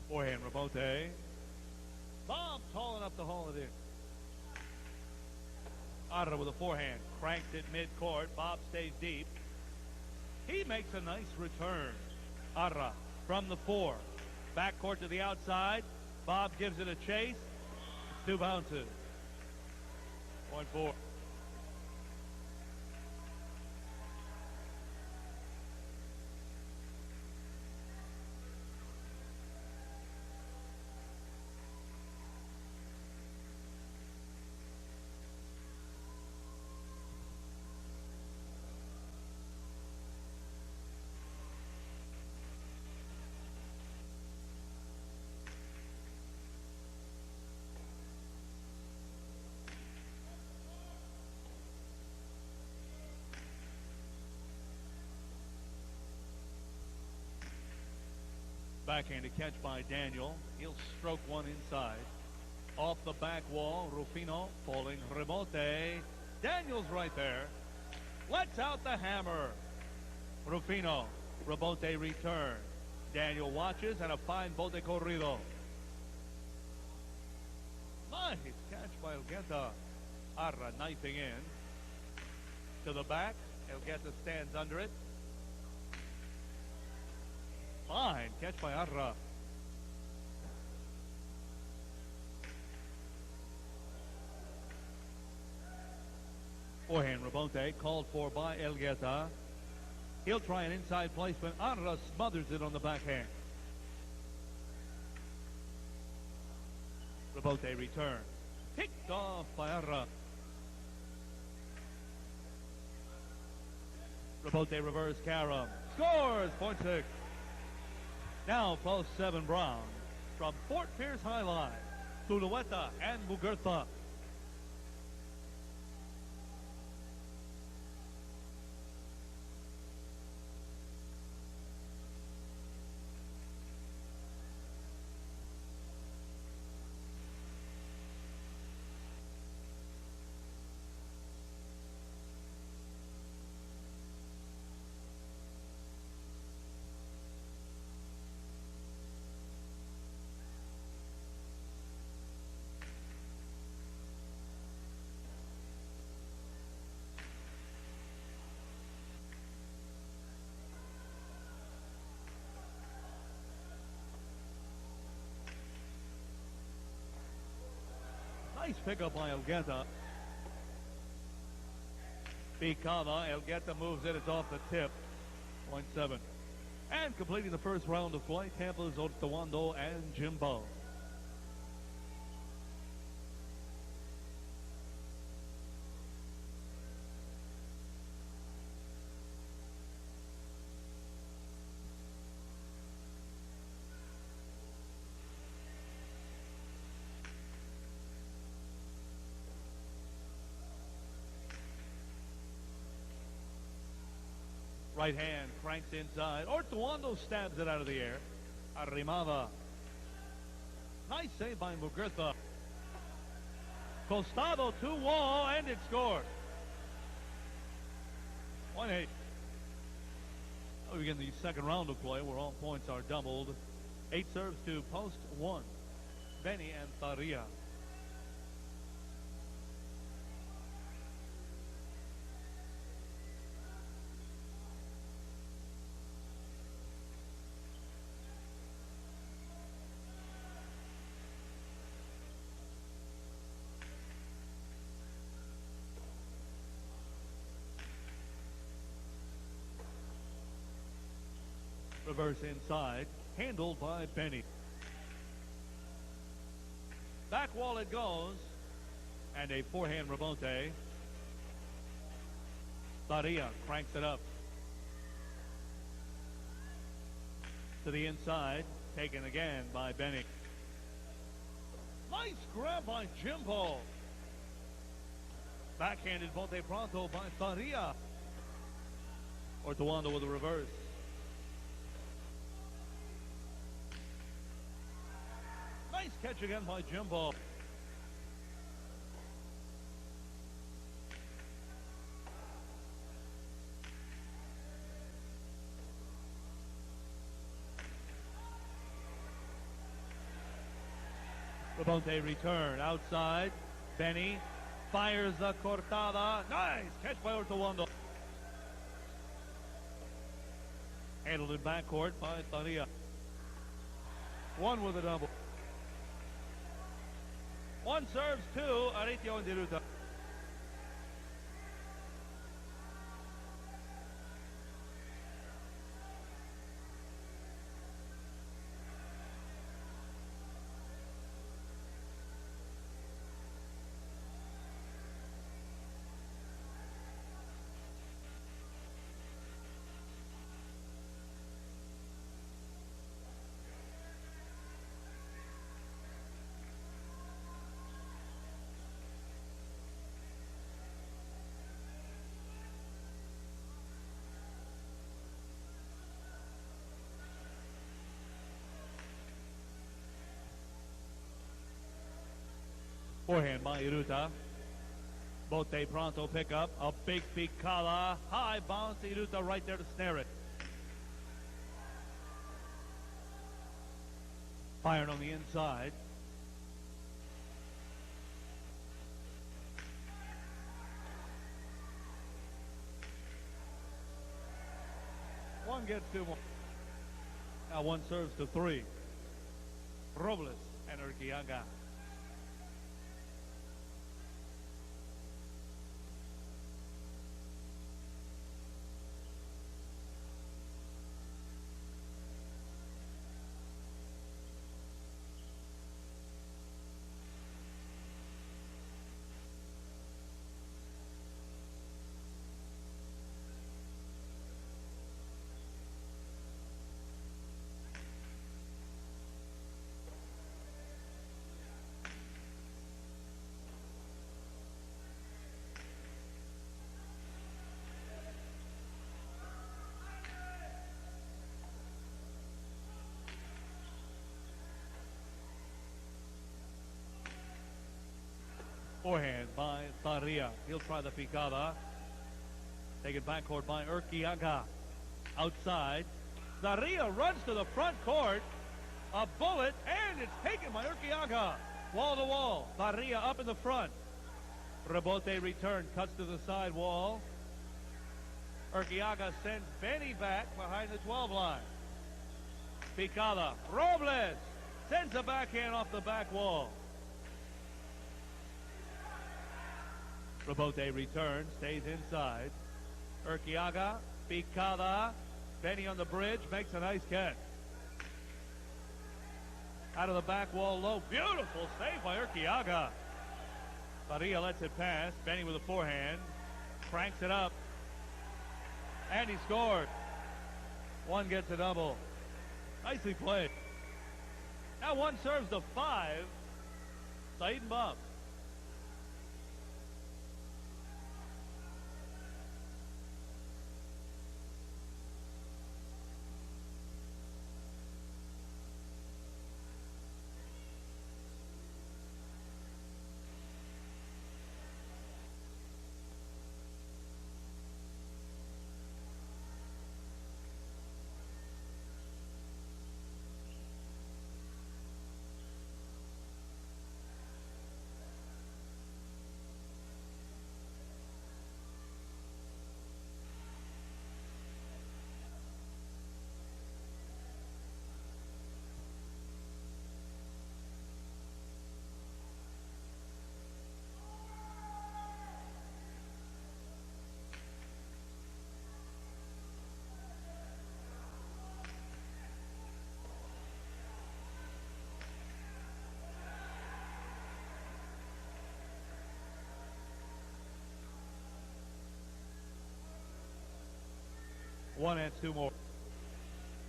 Forehand, Rebote. Bob tall enough to haul it in. Arra with a forehand. Cranked it mid-court. Bob stays deep. He makes a nice return. Arra from the 4. Backcourt to the outside. Bob gives it a chase. 2 bounces. Point four. Backhanded catch by Daniel. He'll stroke one inside. Off the back wall, Rufino falling. Rebote. Daniel's right there. Lets out the hammer. Rufino. Rebote return. Daniel watches, and a fine bote corrido. Nice catch by Elgueta. Arra knifing in. To the back. Elgueta stands under it. Fine catch by Arra. Forehand Rebote called for by Elgueta. He'll try an inside placement. Arra smothers it on the backhand. Rebote return. Picked off by Arra. Rebote reverse carom. Scores! Point 6. Now post 7 Brown from Fort Pierce Highline, Zulueta and Muguerza. Nice pickup by Elgueta. Picada. Elgueta moves it. It's off the tip. Point 7. And completing the first round of play, Tampa's Ortuondo and Jimbo. Right hand cranks inside. Ortuondo stabs it out of the air. Arrimada. Nice save by Muguerza. Costado to wall, and it scored. 1-8. We begin the second round of play where all points are doubled. 8 serves to post 1. Benny and Zarria. Reverse inside, handled by Benny. Back wall it goes, and a forehand rebote. Zarria cranks it up. To the inside, taken again by Benny. Nice grab by Jimbo. Backhanded bote pronto by Zarria. Ortuondo with a reverse. Nice catch again by Jimbo. Rebote return outside. Benny fires a cortada. Nice catch by Ortuondo. Handled in backcourt by Zarria. One with a double. One serves two, Areitio and Iruta. Forehand by Iruta. Bote pronto pick up. A big picada. High bounce. Iruta right there to snare it. Fired on the inside. One gets two more. Now one serves to 3. Robles and Erkiaga. Forehand by Zarria. He'll try the picada. Taken backcourt by Erkiaga. Outside. Zarria runs to the front court. A bullet, and it's taken by Erkiaga. Wall to wall. Zarria up in the front. Rebote return. Cuts to the side wall. Erkiaga sends Benny back behind the 12 line. Picada. Robles sends a backhand off the back wall. Rebote returns, stays inside. Erkiaga, picada. Benny on the bridge, makes a nice catch. Out of the back wall low. Beautiful save by Erkiaga. Zarria lets it pass. Benny with a forehand. Cranks it up. And he scored. One gets a double. Nicely played. Now one serves to 5. Saeed and Bob. One and two more.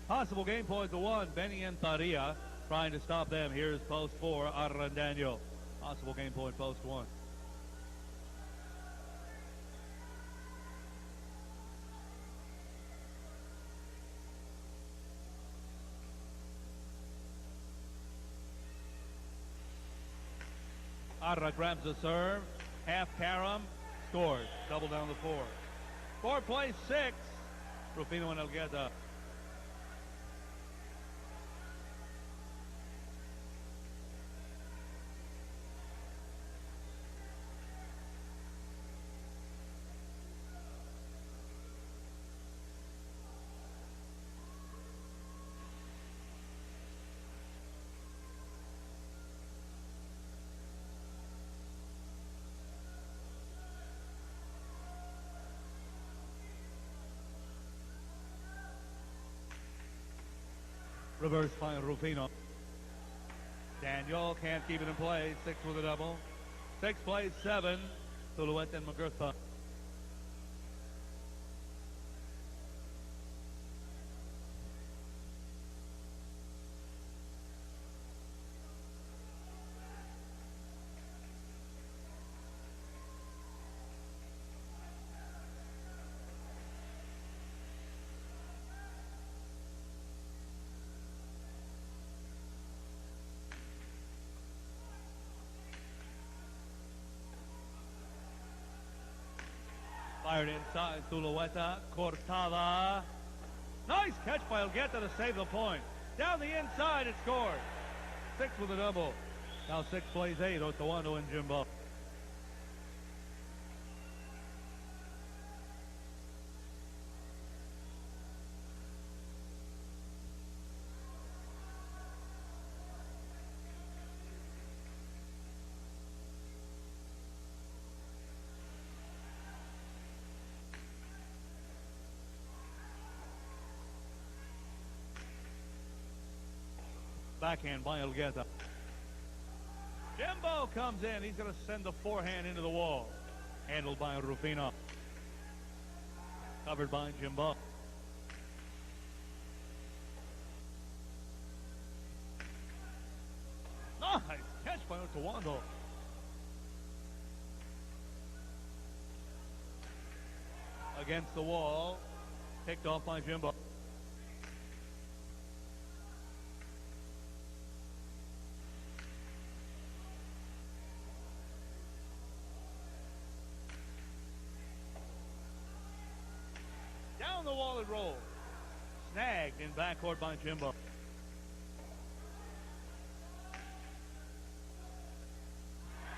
Possible game point to one. Benny and Zarria trying to stop them. Here's post 4, Arra and Daniel. Possible game point, post 1. Arra grabs the serve. Half carom. Scores. Double down to 4. 4 plays 6. Rufino and Elgueta. Reverse by Rufino. Daniel can't keep it in play. 6 with a double. 6 plays 7. Zulueta and Muguerza. Fired inside, Zulueta, Cortada. Nice catch by Elgueta to save the point. Down the inside, it scored. 6 with a double. Now 6 plays 8, Ortuondo and Jimbo. Backhand by Elgueta. Jimbo comes in. He's going to send the forehand into the wall. Handled by Rufino. Covered by Jimbo. Nice catch by Outwando. Against the wall. Picked off by Jimbo. Down the wall it rolls. Snagged in backcourt by Jimbo.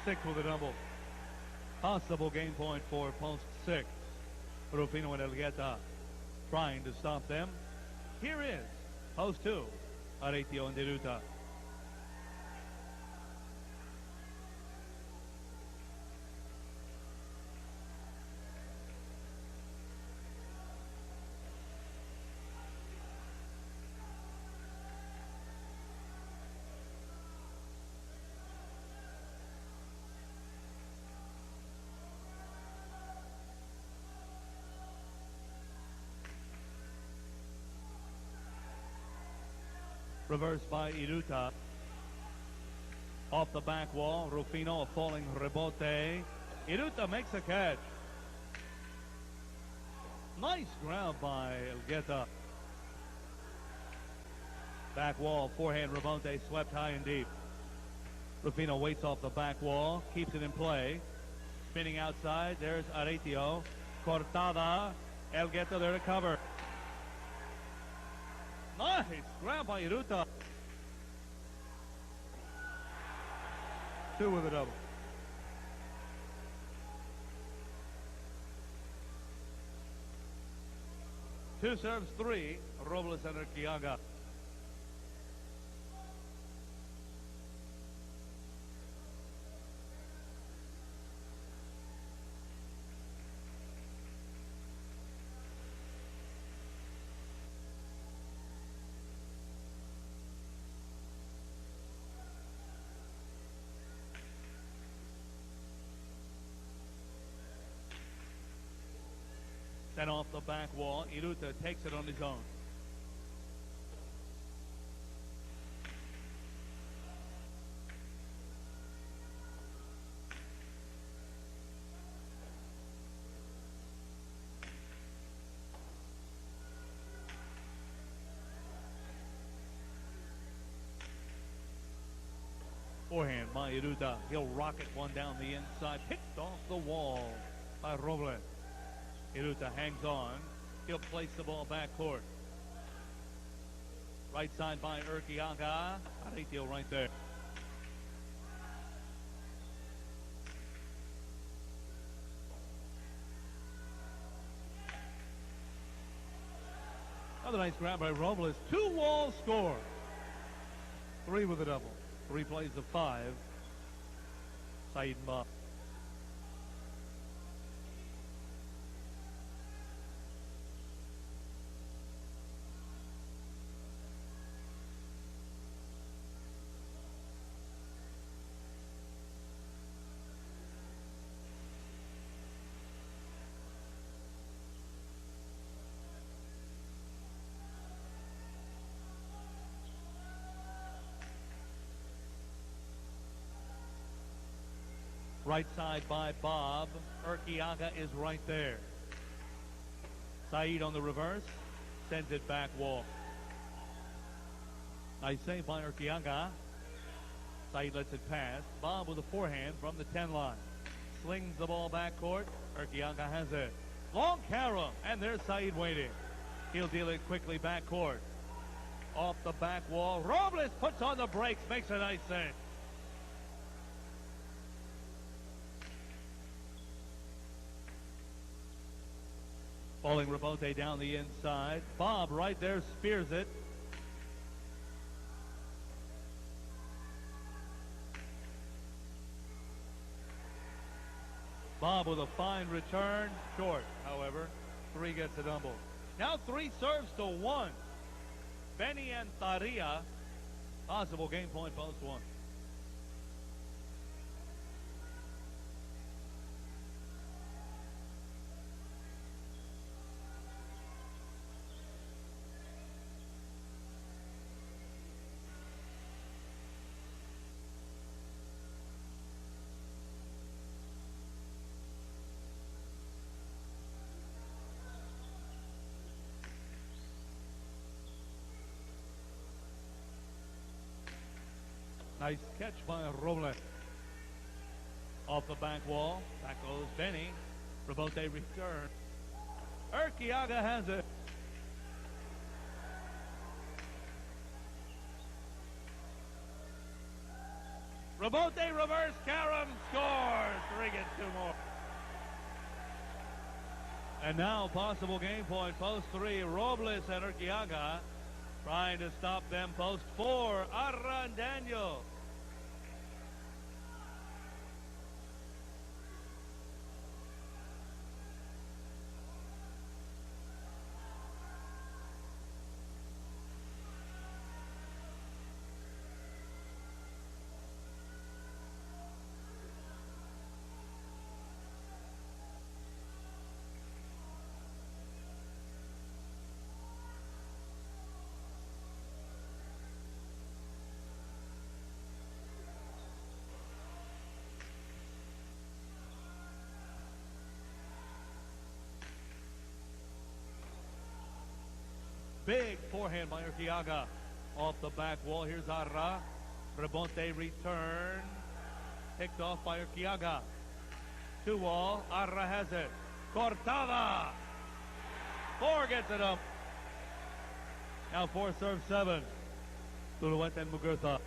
Six with a double. Possible game point for post 6. Rufino and Elgueta trying to stop them. Here is post 2. Areitio and Iruta. Reverse by Iruta. Off the back wall, Rufino, a falling rebote. Iruta makes a catch. Nice grab by Elgueta. Back wall, forehand rebote, swept high and deep. Rufino waits off the back wall, keeps it in play. Spinning outside, there's Areitio. Cortada, Elgueta there to cover. Nice grab by Iruta. 2 with a double. Two serves 3, Robles and Erkiaga. Then off the back wall, Iruta takes it on his own. Forehand by Iruta. He'll rocket one down the inside. Picked off the wall by Robles. Iruta hangs on. He'll place the ball back court. Right side by Erkiaga. Areitio right there. Another nice grab by Robles. 2 wall score. 3 with a double. 3 plays of 5. Saeed Bob. Right side by Bob. Erkiaga is right there. Saeed on the reverse. Sends it back wall. Nice save by Erkiaga. Saeed lets it pass. Bob with a forehand from the 10 line. Slings the ball back court. Erkiaga has it. Long carom. And there's Saeed waiting. He'll deal it quickly back court. Off the back wall. Robles puts on the brakes. Makes a nice save. Falling rebote down the inside. Bob right there spears it. Bob with a fine return. Short, however. 3 gets a double. Now 3 serves to 1. Benny and Zarria. Possible game point, post 1. Nice catch by Robles. Off the back wall. Back goes Benny. Rebote return. Erkiaga has it. Rebote reverse. Carom scores. 3 gets 2 more. And now possible game point. Post 3. Robles and Erkiaga trying to stop them. Post 4. Arra and Daniel. Big forehand by Erkiaga. Off the back wall. Here's Arra. Rebote return. Picked off by Erkiaga. 2 wall. Arra has it. Cortada. 4 gets it up. Now 4 serves 7. Zulueta and Muguerza.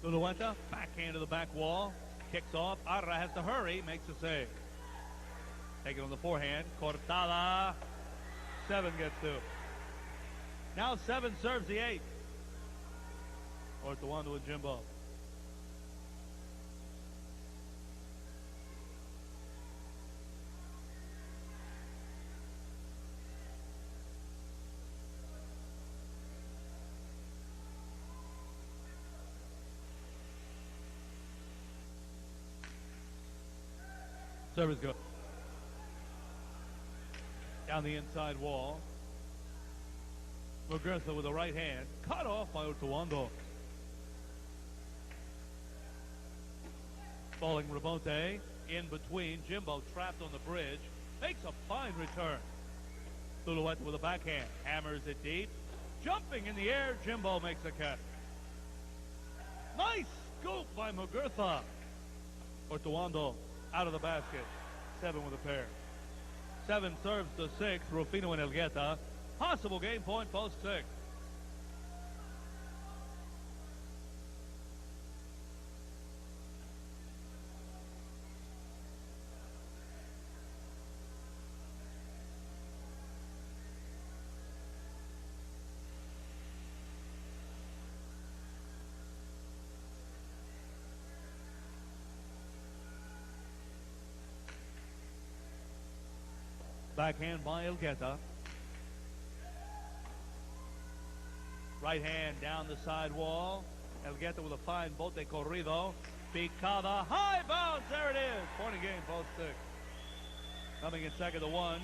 Zulueta, backhand to the back wall, kicks off. Arra has to hurry, makes a save. Take it on the forehand. Cortada. 7 gets 2. Now 7 serves the 8. Ortuondo and Jimbo. Service go. Down the inside wall. Muguerza with the right hand. Cut off by Ortuondo. Falling Rebote in between. Jimbo trapped on the bridge. Makes a fine return. Zulueta with a backhand. Hammers it deep. Jumping in the air. Jimbo makes a catch. Nice scoop by Muguerza. Ortuondo out of the basket. 7 with a pair. 7 serves to 6. Rufino and Elgueta. Possible game point, post 6. Backhand by Elgueta. Right hand down the side wall. Elgueta with a fine bote corrido. Picada, high bounce, there it is. Point of game, post 6. Coming in second to 1.